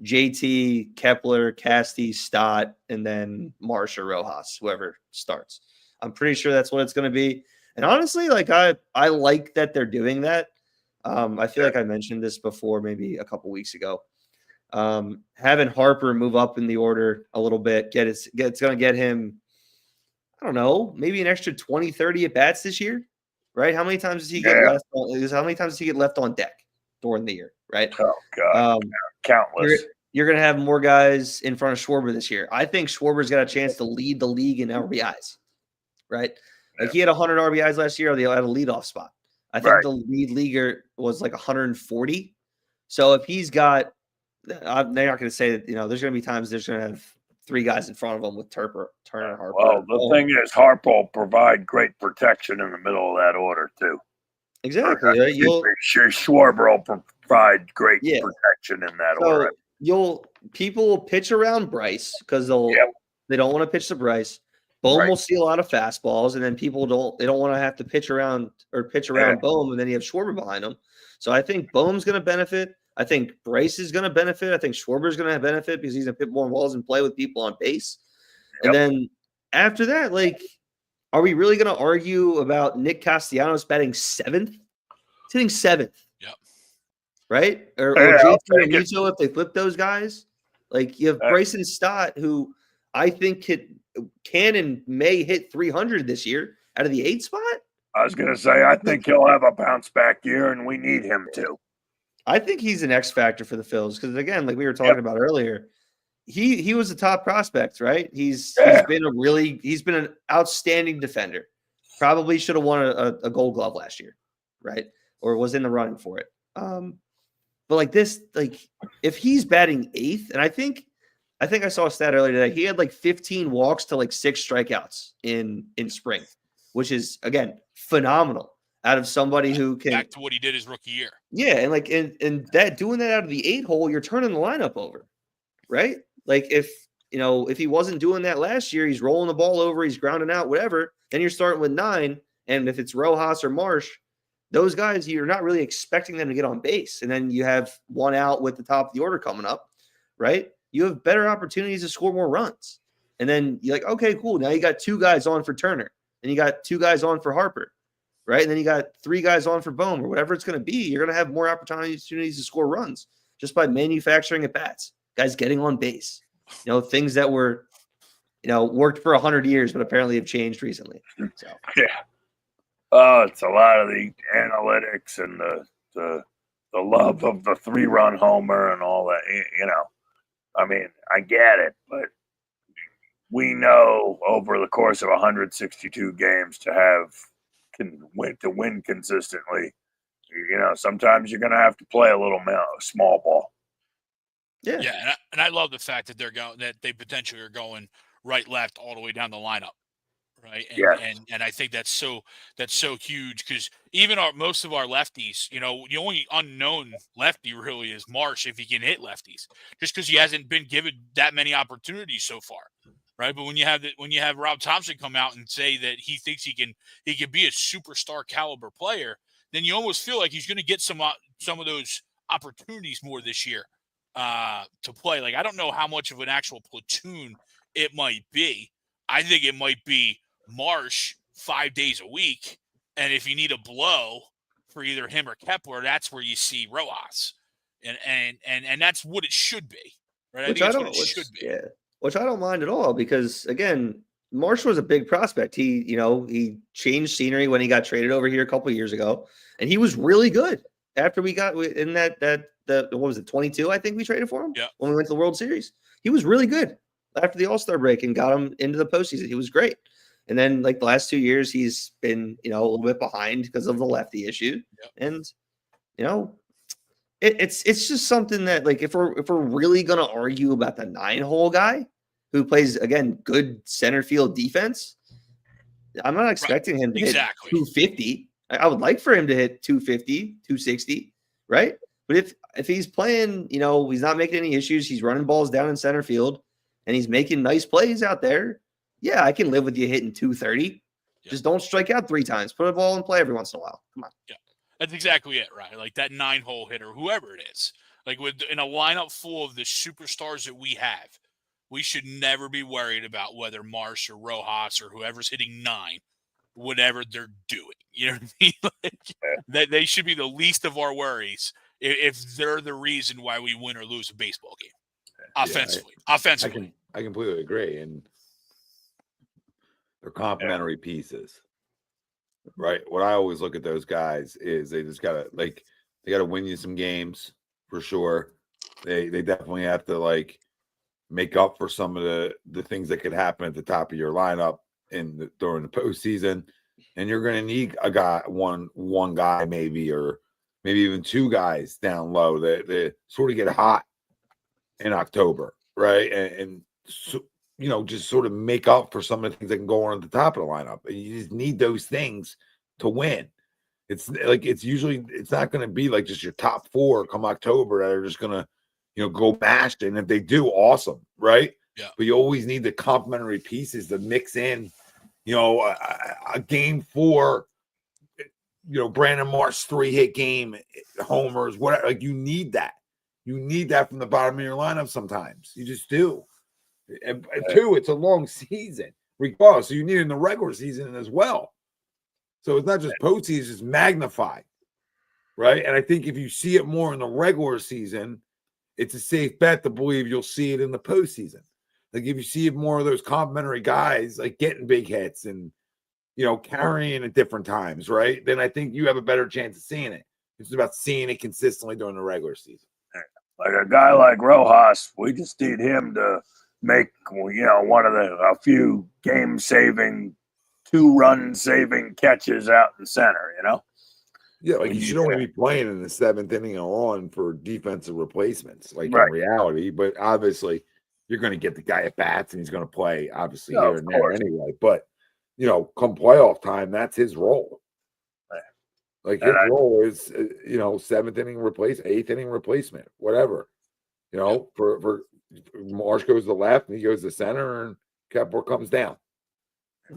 JT, Kepler, Casty, Stott, and then Marsh or Rojas, whoever starts. I'm pretty sure that's what it's going to be. And honestly, I like that they're doing that. I feel like I mentioned this before, maybe a couple weeks ago. Having Harper move up in the order a little bit, it's going to get him, I don't know, maybe an extra 20, 30 at bats this year, right? How many times does he get left on deck during the year, right? Oh God, countless. You're going to have more guys in front of Schwarber this year. I think Schwarber's got a chance to lead the league in RBIs, right? Like he had 100 RBIs last year. They had a leadoff spot. I think the lead leaguer was like 140. So if he's got, they're not going to say that, there's going to be times there's going to have 3 guys in front of him with Turner, Harper. Well, the thing is, Harper will provide great protection in the middle of that order too. Exactly. Right? Schwarber will provide great protection in that order. People will pitch around Bryce because they don't want to pitch to Bryce. Bohm Right. will see a lot of fastballs, and then people don't want to have to pitch around Bohm, and then you have Schwarber behind him. So I think Bohm's going to benefit. I think Bryce is going to benefit. I think Schwarber's going to benefit because he's going to hit more balls and play with people on base. And then after that, like, are we really going to argue about Nick Castellanos batting 7th? He's hitting 7th. Yep. Right? Or JT Realmuto if they flip those guys. Like, you have Bryson Stott, who I think can and may hit 300 this year out of the 8 spot. I was going to say, I think he'll have a bounce back year, and we need him to. I think he's an X factor for the Phils because, again, like we were talking about earlier, he was a top prospect, right? He's been an outstanding defender. Probably should have won a Gold Glove last year, right? Or was in the running for it. But like this, like if he's batting 8th, and I think I saw a stat earlier today, he had like 15 walks to like 6 strikeouts in spring, which is, again, phenomenal out of somebody who can back to what he did his rookie year. Yeah, and like and that doing that out of the 8 hole, you're turning the lineup over, right? Like if he wasn't doing that last year, he's rolling the ball over, he's grounding out, whatever. Then you're starting with 9, and if it's Rojas or Marsh, those guys, you're not really expecting them to get on base. And then you have one out with the top of the order coming up, right? You have better opportunities to score more runs. And then you're like, okay, cool. Now you got 2 guys on for Turner, and you got 2 guys on for Harper, right? And then you got 3 guys on for Bohm or whatever it's going to be. You're going to have more opportunities to score runs just by manufacturing at bats, guys getting on base, things that were, worked for 100 years, but apparently have changed recently. So, yeah. Oh, it's a lot of the analytics and the love of the 3-run homer and all that. I mean, I get it, but we know over the course of 162 games to win consistently, sometimes you're going to have to play a little small ball. Yeah. Yeah, and I love the fact that they potentially are going right, left, all the way down the lineup. Right. And I think that's so huge because even most of our lefties, the only unknown lefty really is Marsh if he can hit lefties, just because he hasn't been given that many opportunities so far. Right. But when you have Rob Thompson come out and say that he thinks he can be a superstar caliber player, then you almost feel like he's going to get some of those opportunities more this year to play. Like, I don't know how much of an actual platoon it might be. I think it might be Marsh 5 days a week, and if you need a blow for either him or Kepler, that's where you see Rojas, and that's what it should be, right? Which I don't mind at all because, again, Marsh was a big prospect. He changed scenery when he got traded over here a couple of years ago, and he was really good after we got in that what was it, 22? I think we traded for him when we went to the World Series. He was really good after the All-Star break and got him into the postseason. He was great. And then, like, the last 2 years, he's been, a little bit behind because of the lefty issue. Yep. And, it's just something that, like, if we're really going to argue about the 9-hole guy who plays, again, good center field defense, I'm not expecting him to hit 250. I would like for him to hit 250, 260, right? But if he's playing, he's not making any issues, he's running balls down in center field, and he's making nice plays out there, yeah, I can live with you hitting 230. Yeah. Just don't strike out 3 times. Put a ball in play every once in a while. Come on. Yeah, that's exactly it, right? Like that 9-hole hitter, whoever it is. Like in a lineup full of the superstars that we have, we should never be worried about whether Marsh or Rojas or whoever's hitting 9, whatever they're doing. You know what I mean? Like, they should be the least of our worries if they're the reason why we win or lose a baseball game. Offensively. I completely agree. And they're complementary pieces, right? What I always look at those guys is they just gotta win you some games for sure. They definitely have to make up for some of the things that could happen at the top of your lineup during the postseason. And you're going to need a guy, one guy maybe, or maybe even 2 guys down low that sort of get hot in October, right? And so, just sort of make up for some of the things that can go on at the top of the lineup. You just need those things to win. It's not going to be like just your top 4 come October that are just going to, go mashed. And if they do, awesome, right? But you always need the complementary pieces to mix in, a game 4, Brandon Marsh 3-hit game, homers, whatever. Like you need that. You need that from the bottom of your lineup sometimes. You just do. And 2, it's a long season, regardless. So you need it in the regular season as well. So it's not just postseason, it's magnified, right? And I think if you see it more in the regular season, it's a safe bet to believe you'll see it in the postseason. Like if you see more of those complimentary guys like getting big hits and carrying at different times, right? Then I think you have a better chance of seeing it. It's about seeing it consistently during the regular season. Like a guy like Rojas, we just need him to make one of a few game-saving, 2-run saving catches out in center. Yeah, like you should only be playing in the 7th inning or on for defensive replacements, like in reality. But obviously, you're going to get the guy at bats, and he's going to play obviously here and there anyway. But come playoff time, that's his role. Like his role is, 7th inning replace, 8th inning replacement, whatever. For Marsh goes to the left and he goes to center, and Kepler comes down.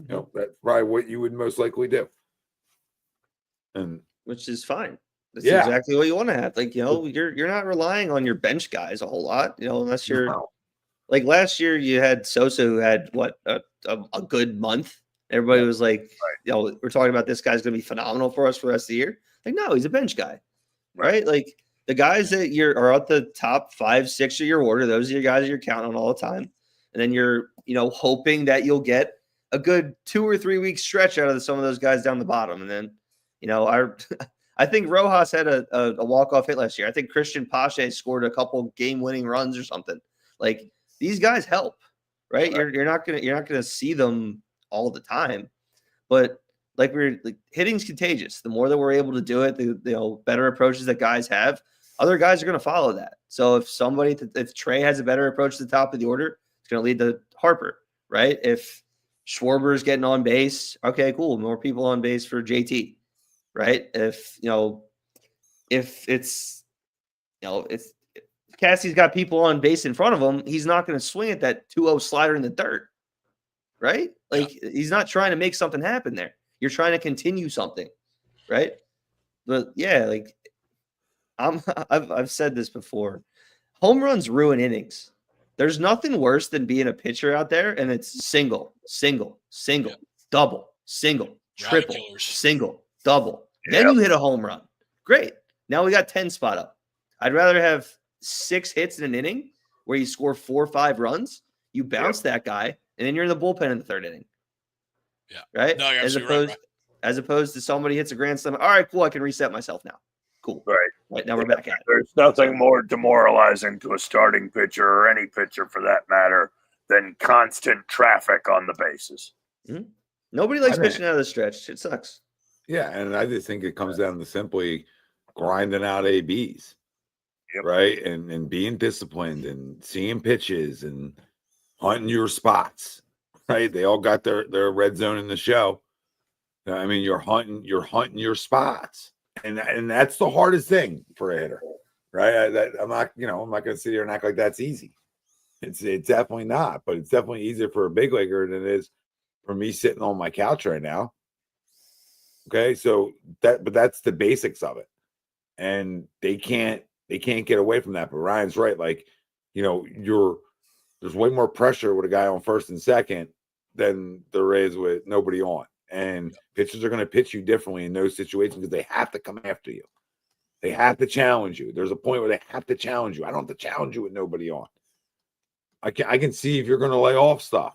That's probably what you would most likely do. And which is fine. That's exactly what you want to have. Like, you're not relying on your bench guys a whole lot, unless you're like last year you had Sosa who had a good month. Everybody was like, we're talking about this guy's going to be phenomenal for us for the rest of the year. Like, no, he's a bench guy, right? Like the guys that are at the top 5, 6 of your order, those are your guys that you're counting on all the time. And then you're, hoping that you'll get a good 2 or 3 week stretch out of some of those guys down the bottom. And then, I think Rojas had a walk-off hit last year. I think Christian Pache scored a couple game-winning runs or something. Like these guys help, right? You're not gonna see them all the time, but hitting's contagious. The more that we're able to do it, the better approaches that guys have, other guys are going to follow that. So if Trey has a better approach to the top of the order, it's going to lead to Harper, right? If Schwarber's getting on base, okay, cool, more people on base for JT, right? If Cassie's got people on base in front of him, he's not going to swing at that 2-0 slider in the dirt. Right? Like he's not trying to make something happen there. You're trying to continue something, right? But yeah, like I've said this before. Home runs ruin innings. There's nothing worse than being a pitcher out there and it's single, double, single, triple, single, double. Then you hit a home run. Great. Now we got 10 spot up. I'd rather have 6 hits in an inning where you score 4 or 5 runs. You bounce that guy. And then you're in the bullpen in the 3rd inning. Yeah. Right? No, you're absolutely right. As opposed to somebody hits a grand slam. All right, cool. I can reset myself now. Cool. Right. Now we're back at it. There's nothing more demoralizing to a starting pitcher or any pitcher for that matter than constant traffic on the bases. Mm-hmm. Nobody likes pitching out of the stretch. It sucks. Yeah. And I just think it comes down to simply grinding out ABs. Right. And being disciplined and seeing pitches and hunting your spots, right? They all got their red zone in the show. I mean, you're hunting your spots, and that's the hardest thing for a hitter, right? I'm not going to sit here and act like that's easy. It's definitely not, but it's definitely easier for a big leaguer than it is for me sitting on my couch right now. Okay, so that's the basics of it, and they can't get away from that. But Ryan's right, like there's way more pressure with a guy on first and second than there is with nobody on. And pitchers are going to pitch you differently in those situations because they have to come after you. They have to challenge you. There's a point where they have to challenge you. I don't have to challenge you with nobody on. I can see if you're going to lay off stuff.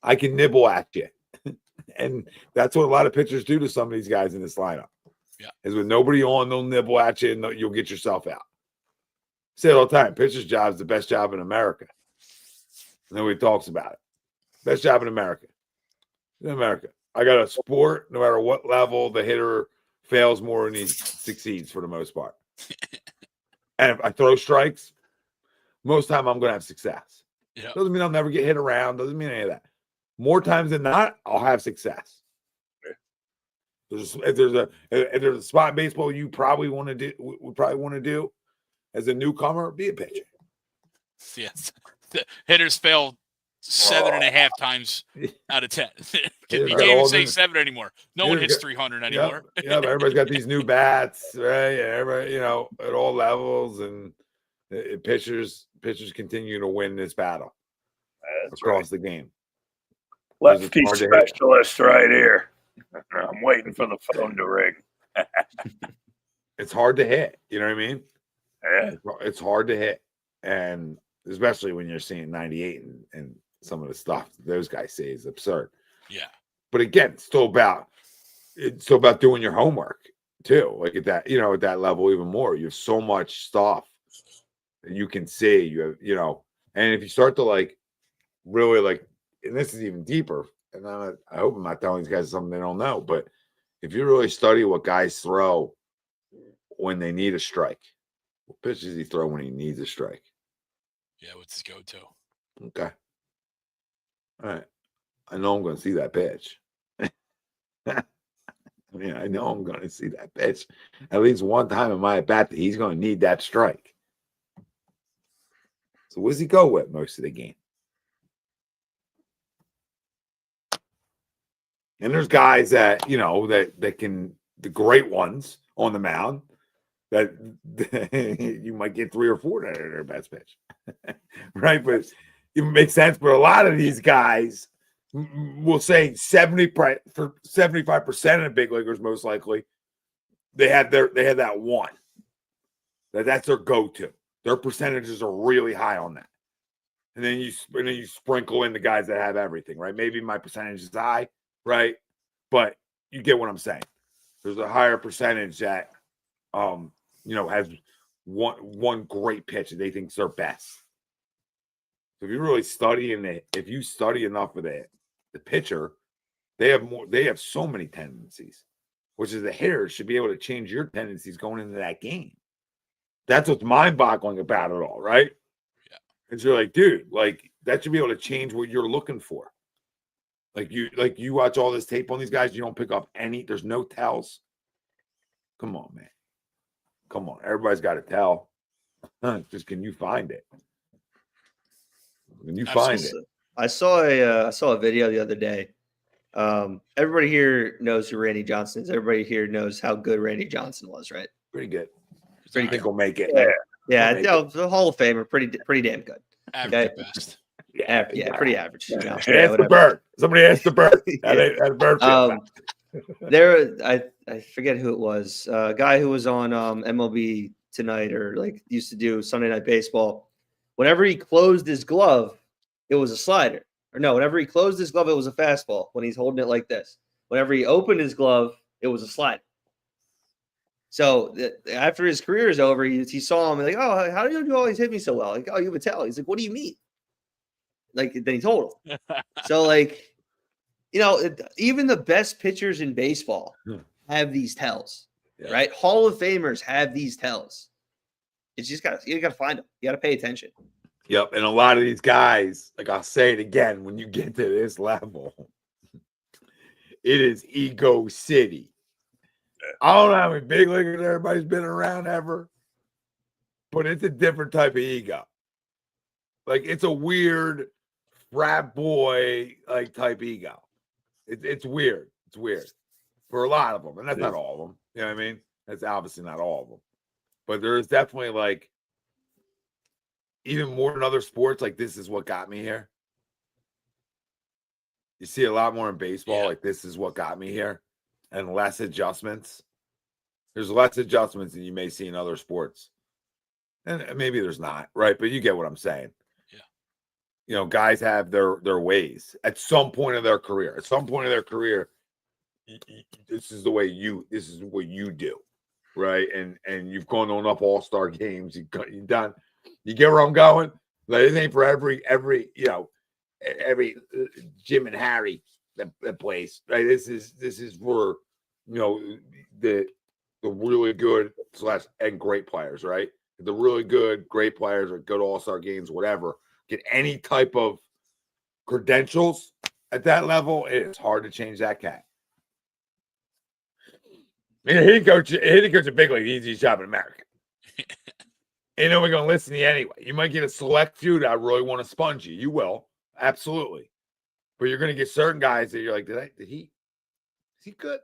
I can nibble at you. And that's what a lot of pitchers do to some of these guys in this lineup. Yeah. Is with nobody on, they'll nibble at you and you'll get yourself out. I say it all the time. Pitcher's job is the best job in America. Nobody talks about it. Best job in America. In America. I got a sport, no matter what level, the hitter fails more than he succeeds for the most part. And if I throw strikes, most time I'm going to have success. Yeah. Doesn't mean I'll never get hit around. Doesn't mean any of that. More times than not, I'll have success. If there's a spot in baseball you probably want to do as a newcomer, be a pitcher. Yes. The hitters fail 7.5 times out of 10. You Yeah, can't even all say the- 7 anymore. No one hits 300 anymore. Yeah, everybody's got these new bats, right? Yeah, everybody, at all levels, and pitchers continue to win this battle across the game. Lefty It's hard to hit. specialist right here. I'm waiting for the phone to ring. It's hard to hit. You know what I mean? Yeah. It's hard to hit, and especially when you're seeing 98 and some of the stuff those guys say is absurd. Yeah. But again, it's still about doing your homework too. Like at that, at that level, even more. You have so much stuff that you can see. You have, and if you start to really and this is even deeper. And I hope I'm not telling these guys something they don't know. But if you really study what guys throw when they need a strike, what pitch does he throw when he needs a strike? Yeah, what's his go-to? Okay. All right. I know I'm going to see that pitch. I know I'm going to see that pitch at least one time in my at-bat that he's going to need that strike. So what does he go with most of the game? And there's guys that, that can, the great ones on the mound, that you might get 3 or 4 that are their best pitch. Right? But it makes sense. But a lot of these guys, we'll say 75% of the big leaguers, most likely, they have that one. That's their go-to. Their percentages are really high on that. And then you sprinkle in the guys that have everything, right? Maybe my percentage is high, right? But you get what I'm saying. There's a higher percentage that has one great pitch that they think is their best. So if you really study if you study enough of the pitcher, they have so many tendencies, which is the hitter should be able to change your tendencies going into that game. That's what's mind-boggling about it all, right? Yeah. And you're like, dude, that should be able to change what you're looking for. You watch all this tape on these guys, you don't pick up there's no tells. Come on, man. Come on. Everybody's got a tell. Just can you find it? Can you find it? I saw a video the other day. Everybody here knows who Randy Johnson is. Everybody here knows how good Randy Johnson was, right? Pretty good. Pretty I think good. we'll make it. Yeah, the Hall of Famer, pretty damn good. Average Okay. at best. Yeah, pretty average. Ask the bird. Somebody asked the bird. Had a bird. I forget who it was. A guy who was on MLB Tonight or used to do Sunday Night Baseball. Whenever he closed his glove, it was a slider. Or no, whenever he closed his glove, it was a fastball when he's holding it like this. Whenever he opened his glove, it was a slider. So after his career is over, he saw him like, oh, how do you always hit me so well? Like, oh, you have a tell. He's like, what do you mean? Then he told him. So even the best pitchers in baseball have these tells, right? Hall of Famers have these tells. It's just you got to find them. You got to pay attention. Yep. And a lot of these guys, I'll say it again, when you get to this level, it is ego city. I don't know how many big leaguers everybody's been around ever, but it's a different type of ego. It's a weird frat boy type ego. It's weird. It's weird for a lot of them, and that's not all of them. You know what I mean? That's obviously not all of them, but there is definitely even more in other sports. This is what got me here. You see a lot more in baseball. This is what got me here, and less adjustments. There's less adjustments than you may see in other sports, and maybe there's not, right? But you get what I'm saying. Guys have their ways at some point of their career. At some point of their career, this is what you do, right? And you've gone to enough all-star games. You've done. You get where I'm going? It ain't for every Jim and Harry that plays, right? This is for the really good / and great players, right? The really good, great players or good all-star games, whatever. Get any type of credentials at that level, it's hard to change that cat. Hitting coach a big league, easy job in America. Ain't nobody gonna listen to you anyway. You might get a select few that really want to sponge you. You will, Absolutely. But you're going to get certain guys that you're like, is he good?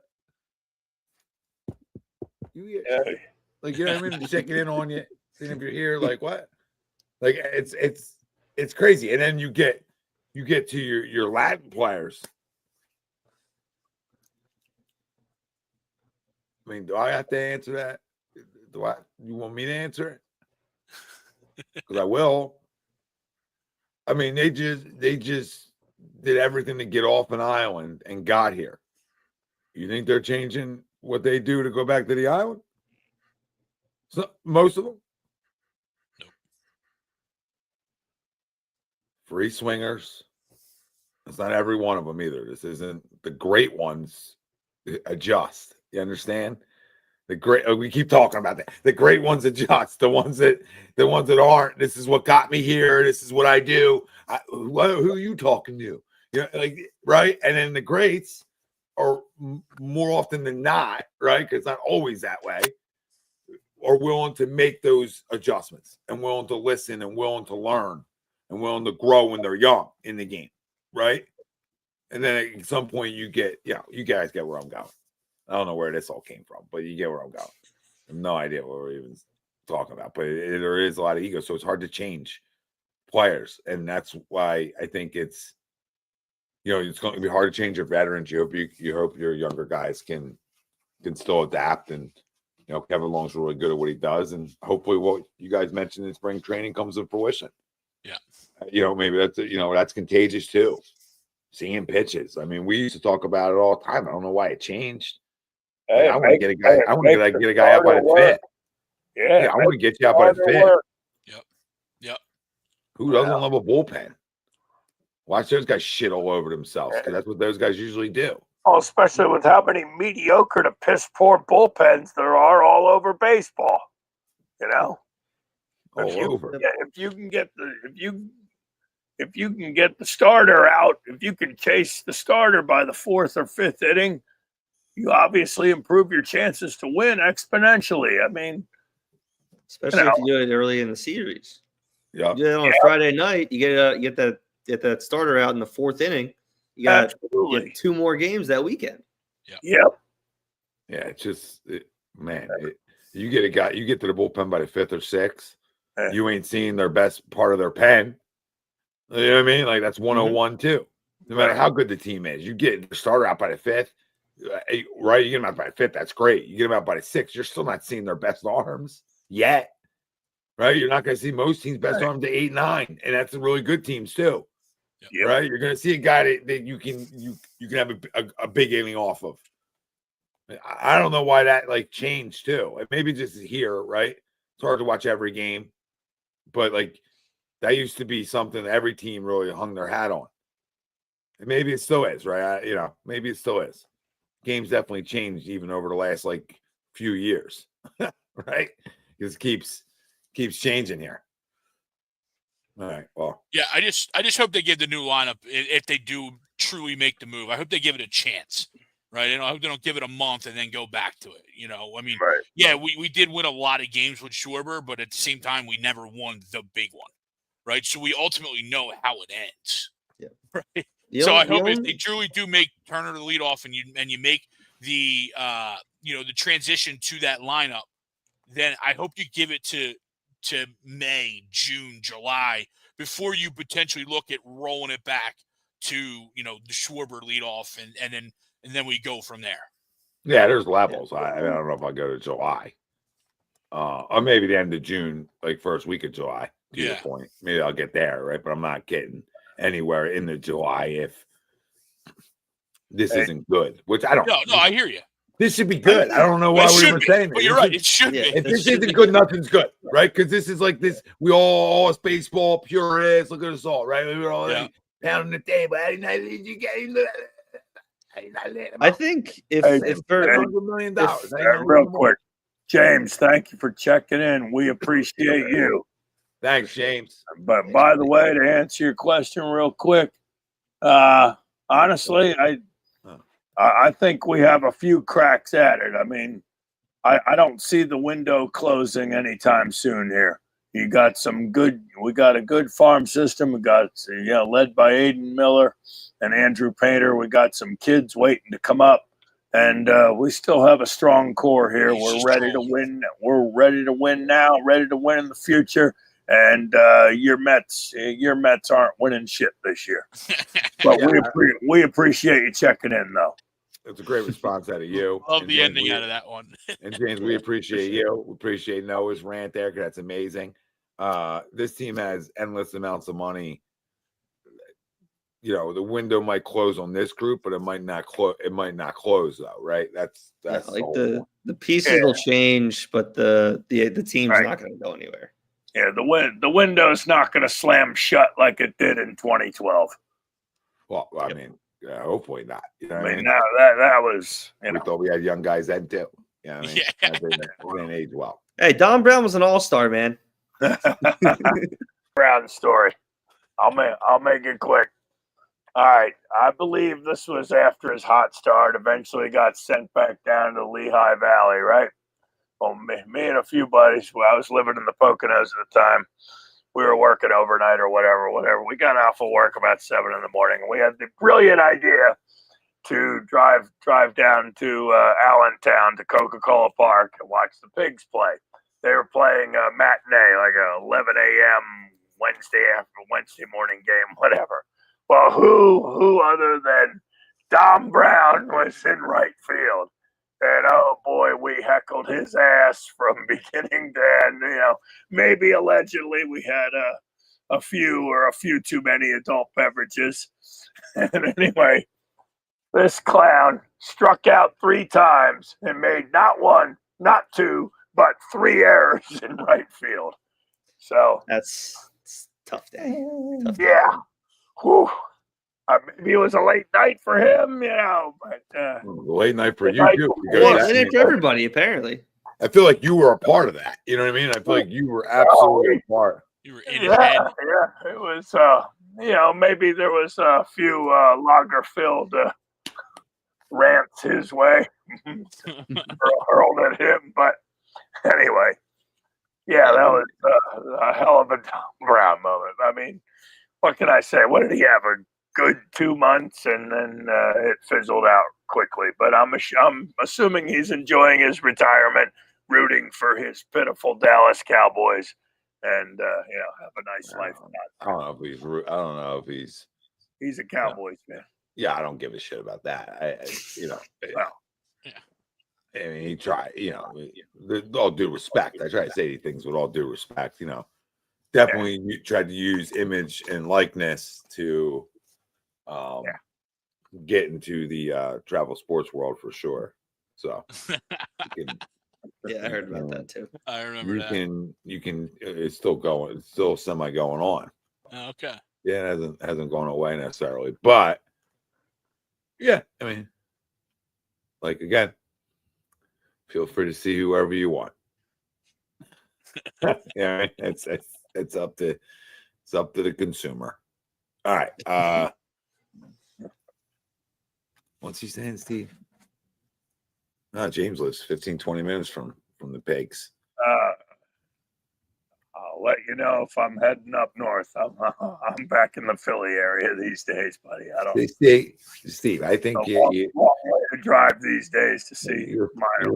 Like, you know what I mean? Checking in on you, seeing if you're here. Like, what? Like, it's crazy. And then you get to your Latin players. I mean, do I have to answer that? You want me to answer it? Because I will. I mean, they just did everything to get off an island and got here. You think they're changing what they do to go back to the island? So, most of them? Nope. Free swingers. It's not every one of them either. This isn't the great ones adjust. You understand? We keep talking about that. The great ones adjust. The ones that aren't. This is what got me here. This is what I do. Who are you talking to? You know, like, right? And then the greats are more often than not, right? Because it's not always that way. Are willing to make those adjustments and willing to listen and willing to learn and willing to grow when they're young in the game, right? And then at some point you guys get where I'm going. I don't know where this all came from, but you get where I'm going. I have no idea what we're even talking about, but there is a lot of ego, so it's hard to change players, and that's why I think it's going to be hard to change your veterans. You hope your younger guys can still adapt, and Kevin Long's really good at what he does, and hopefully what you guys mentioned in spring training comes to fruition. Yeah, maybe that's contagious too. Seeing pitches. I mean, we used to talk about it all the time. I don't know why it changed. Hey, I want to get a guy. I want to get a guy out by the fifth. Yeah, I want to get you out by the fifth. Yep. Who doesn't love a bullpen? Watch those guys shit all over themselves, because that's what those guys usually do. Oh, especially with how many mediocre to piss poor bullpens there are all over baseball. If you can get the starter out, if you can chase the starter by the fourth or fifth inning, you obviously improve your chances to win exponentially. I mean, especially if you do it early in the series. Yeah. You do it on a Friday night, you get that starter out in the fourth inning. You got two more games that weekend. Yep. Yeah, it's just you get a guy, you get to the bullpen by the fifth or sixth, you ain't seeing their best part of their pen. You know what I mean? Like, that's 101 too. No matter how good the team is, you get the starter out by the fifth, right? You get them out by the fifth, that's great. You get them out by the sixth, you're still not seeing their best arms yet, right? You're not going to see most teams' best arms to 8, 9, and that's the really good teams too, right? You're going to see a guy that you can have a big inning off of. I don't know why that changed too. Maybe just here, right? It's hard to watch every game, but that used to be something every team really hung their hat on. And maybe it still is, right? Maybe it still is. Games definitely changed even over the last few years, right? Because it keeps changing here. All right. Well, yeah. I just hope they give the new lineup, if they do truly make the move, I hope they give it a chance, right? I hope they don't give it a month and then go back to it. I mean, yeah, we did win a lot of games with Schwarber, but at the same time, we never won the big one, right? So we ultimately know how it ends. Yeah. Right. So I hope if they truly do make Turner the leadoff and you make the the transition to that lineup, then I hope you give it to May, June, July before you potentially look at rolling it back to the Schwarber leadoff and then we go from there. Yeah, there's levels. I don't know if I'll go to July, or maybe the end of June, first week of July. To your point, maybe I'll get there, right? But I'm not getting anywhere in the July if this isn't good, which I don't. No, I hear you. This should be good. I don't know why we were saying it. But you're right. It should be. If this isn't good, nothing's good, right? Because this is this. We all us baseball purists. Look at us all, right? We're all pounding the table. I think if for $100 million, real quick, James, thank you for checking in. We appreciate you. Thanks, James. But by the way, to answer your question real quick, honestly, I think we have a few cracks at it. I mean, I don't see the window closing anytime soon here. We got a good farm system. We got, led by Aiden Miller and Andrew Painter. We got some kids waiting to come up, and we still have a strong core here. We're ready to win. We're ready to win now, ready to win in the future. And your Mets aren't winning shit this year. But we appreciate you checking in, though. It's a great response out of you. Love the ending out of that one. And James, we appreciate you. We appreciate Noah's rant there because that's amazing. This team has endless amounts of money. The window might close on this group, but it might not close. It might not close though, right? That's like the pieces will change, but the team's not going to go anywhere. Yeah, the window's not going to slam shut like it did in 2012. Well, I mean, hopefully not. I mean, that was. We thought we had young guys then too. I mean, they didn't age well. Hey, Don Brown was an all-star, man. Brown story. I'll make it quick. All right, I believe this was after his hot start. Eventually, got sent back down to the Lehigh Valley, right? Well, me and a few buddies. I was living in the Poconos at the time. We were working overnight or whatever. We got off of work about 7 in the morning, and we had the brilliant idea to drive down to Allentown to Coca-Cola Park and watch the Pigs play. They were playing a matinee, like a 11 a.m. Wednesday morning game, whatever. Well, who other than Dom Brown was in right field? And oh boy, we heckled his ass from beginning to end. Maybe allegedly we had a few too many adult beverages. And anyway, this clown struck out 3 times and made not 1, not 2, but 3 errors in right field. So that's tough day. Yeah. Whew. Maybe it was a late night for him, but late night for you too. Late night for everybody, apparently. I feel like you were a part of that. You know what I mean? I feel like you were absolutely a part. You were in his head. Yeah. It was, maybe there was a few lager-filled rants his way hurled at him, but anyway, that was a hell of a Tom Brown moment. I mean, what can I say? What did he have? A good 2 months, and then it fizzled out quickly. But I'm assuming he's enjoying his retirement, rooting for his pitiful Dallas Cowboys, and have a nice life. I don't know if he's a Cowboys fan. Yeah, I don't give a shit about that. I mean, he tried. All due respect. I try to say things with all due respect. Definitely tried to use image and likeness to get into the travel sports world for sure. So I heard about that too. I remember that. You can it's still going, it's still semi going on. Okay. Yeah, it hasn't gone away necessarily. But I mean, like again, feel free to see whoever you want. It's up to the consumer. All right. What's he saying, Steve? No, James lives 15-20 minutes from the Pigs. I'll let you know if I'm heading up north. I'm back in the Philly area these days, buddy. I don't. Steve, I think long way to drive these days to see. You're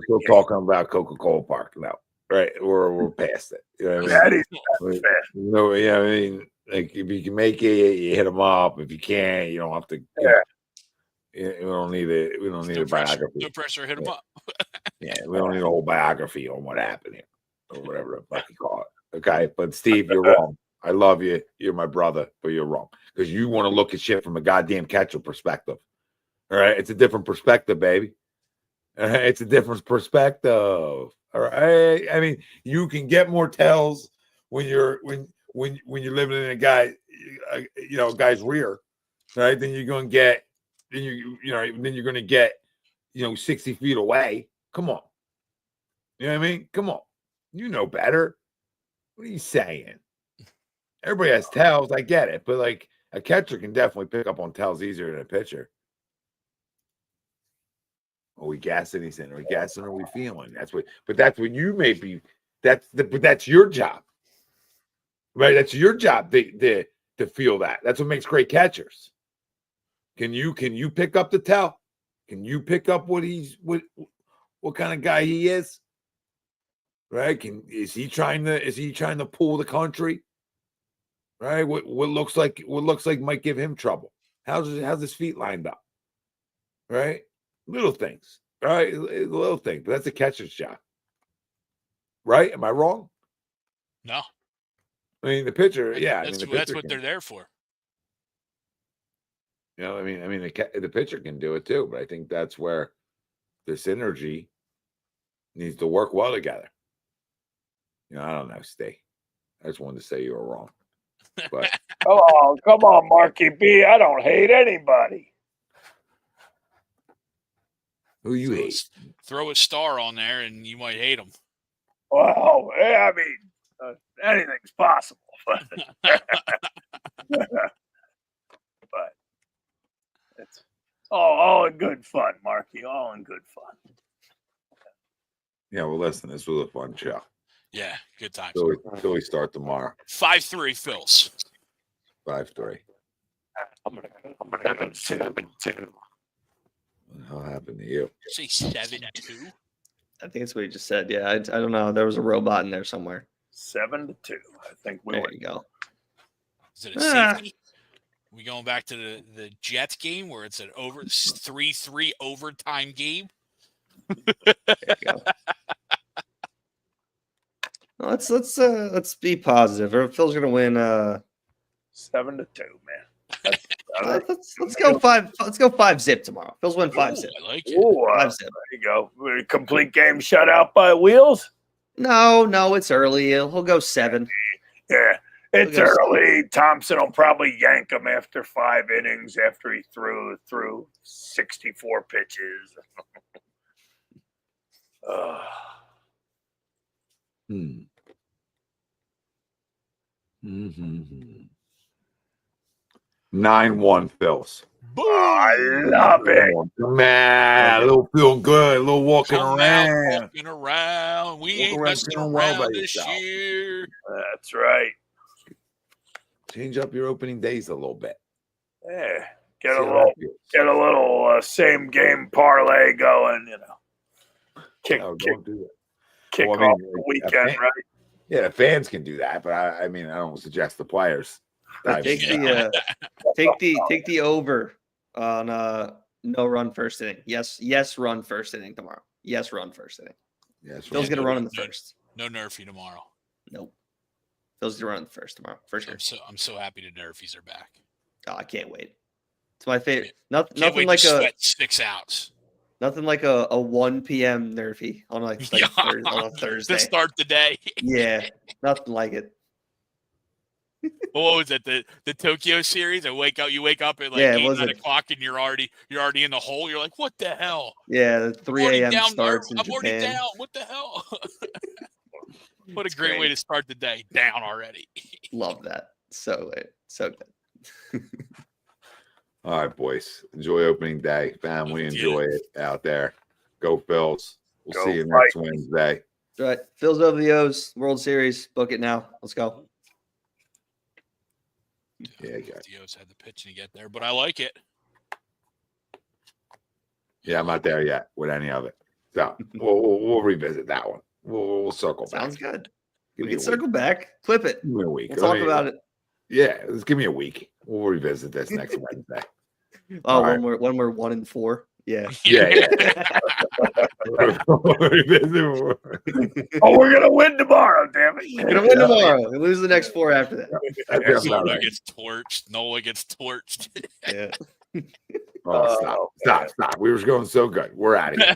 still talking about Coca-Cola Park now, right? We're past it. You know what I mean? No, I mean, like if you can make it, you hit them up. If you can't, you don't have to. We don't need it. We don't need a biography. No pressure. Hit them up. We don't need a whole biography on what happened here or whatever the fuck you call it. Okay, but Steve, you're wrong. I love you. You're my brother, but you're wrong because you want to look at shit from a goddamn catcher perspective. All right, it's a different perspective, baby. All right, it's a different perspective. All right, I mean, you can get more tells when you're living in a guy's rear, right? Then you're going to get. Then you're going to get 60 feet away. Come on. You know what I mean? Come on. You know better. What are you saying? Everybody has tells. I get it. But like a catcher can definitely pick up on tells easier than a pitcher. Are we gassing? He's saying, are we gassing or are we feeling? That's what you may be. That's your job. right? That's your job to feel that. That's what makes great catchers. Can you pick up the tell? Can you pick up what kind of guy he is? Right? Is he trying to pull the country? Right? What looks like might give him trouble. How's his feet lined up? Right? Little things. Right? Little things. But that's a catcher's job. Right? Am I wrong? No. I mean the pitcher, yeah. That's what they're there for. You know, the pitcher can do it too, but I think that's where the synergy needs to work well together. You know, I don't know, Stay. I just wanted to say you were wrong. But come on, Marky B. I don't hate anybody. Who you hate? Throw a star on there, and you might hate him. Well, I mean, anything's possible. But it's all in good fun, Marky. All in good fun. Yeah, well, listen, this was a fun show. Yeah, good times. Till we start tomorrow. 5-3 Phils. 5-3. I'm gonna go 7-2. What the hell happened to you? Say 7-2. I think that's what he just said. Yeah, I don't know. There was a robot in there somewhere. 7-2. I think we There win. you go. Is it a safety? We going back to the Jets game where it's an 3-3 overtime game? There you go. Well, let's be positive. Phil's gonna win. 7-2, man. Let's go 5. Let's go 5-zip tomorrow. Phil's win 5-zip. I like it. Ooh, 5-zip. there you go. Complete game shutout by Wheels. No, it's early. He'll go 7. Yeah, it's early. Thompson will probably yank him after 5 innings after he threw 64 pitches. Mm-hmm. 9-1 Phils. I love it. Man, a little feeling good, a little walking around. Walking around. We ain't messing feeling well by around this yourself. year. That's right. Change up your opening days a little bit. Yeah, See get a how that little feels. same game parlay going. You know, kick Don't do that. kick Well, I mean, off the weekend, right? Yeah, the fans can do that, but I don't suggest the players. Take the over on no run first inning. Yes, run first inning tomorrow. Yes, run first inning. Yes, Phil's gonna run in the first. No Nerfy tomorrow. Nope. Phil's gonna run in the first tomorrow. For sure. I'm so happy the Nerfies are back. Oh, I can't wait. It's my favorite. Can't Nothing wait like to a sweat 6 outs. nothing like a 1 p.m. Nerfy on on a Thursday. To start the day. Yeah, nothing like it. What was it? The Tokyo series? You wake up at like Yeah, 8, was 9 it? o'clock and you're already in the hole. You're like, what the hell? Yeah, the 3 a.m. down, starts in I'm already Japan. down. What the hell? What a It's great way great. to start the day. Down already. Love that. So good. All right, boys. Enjoy opening day. Family, enjoy it out there. Go Phils. We'll Go see you fight. next Wednesday. All right, Phil's over the O's World Series. Book it now. Let's go. Yeah, good. The O's had the pitching to get there, but I like it. Yeah, I'm not there yet with any of it. So we'll revisit that one. We'll circle back. Sounds good. Give We me can a circle week. back. Clip it. Give me a week. We'll talk about it. Yeah, just give me a week. We'll revisit this next Wednesday. Oh, All right. when we're 1-4. Yeah. Yeah. Oh, we're gonna win tomorrow, damn it! We're gonna win tomorrow and lose the next 4 after that. That's about Nola right. gets torched. Nola gets torched. Yeah. Oh, stop. We were going so good. We're out of here.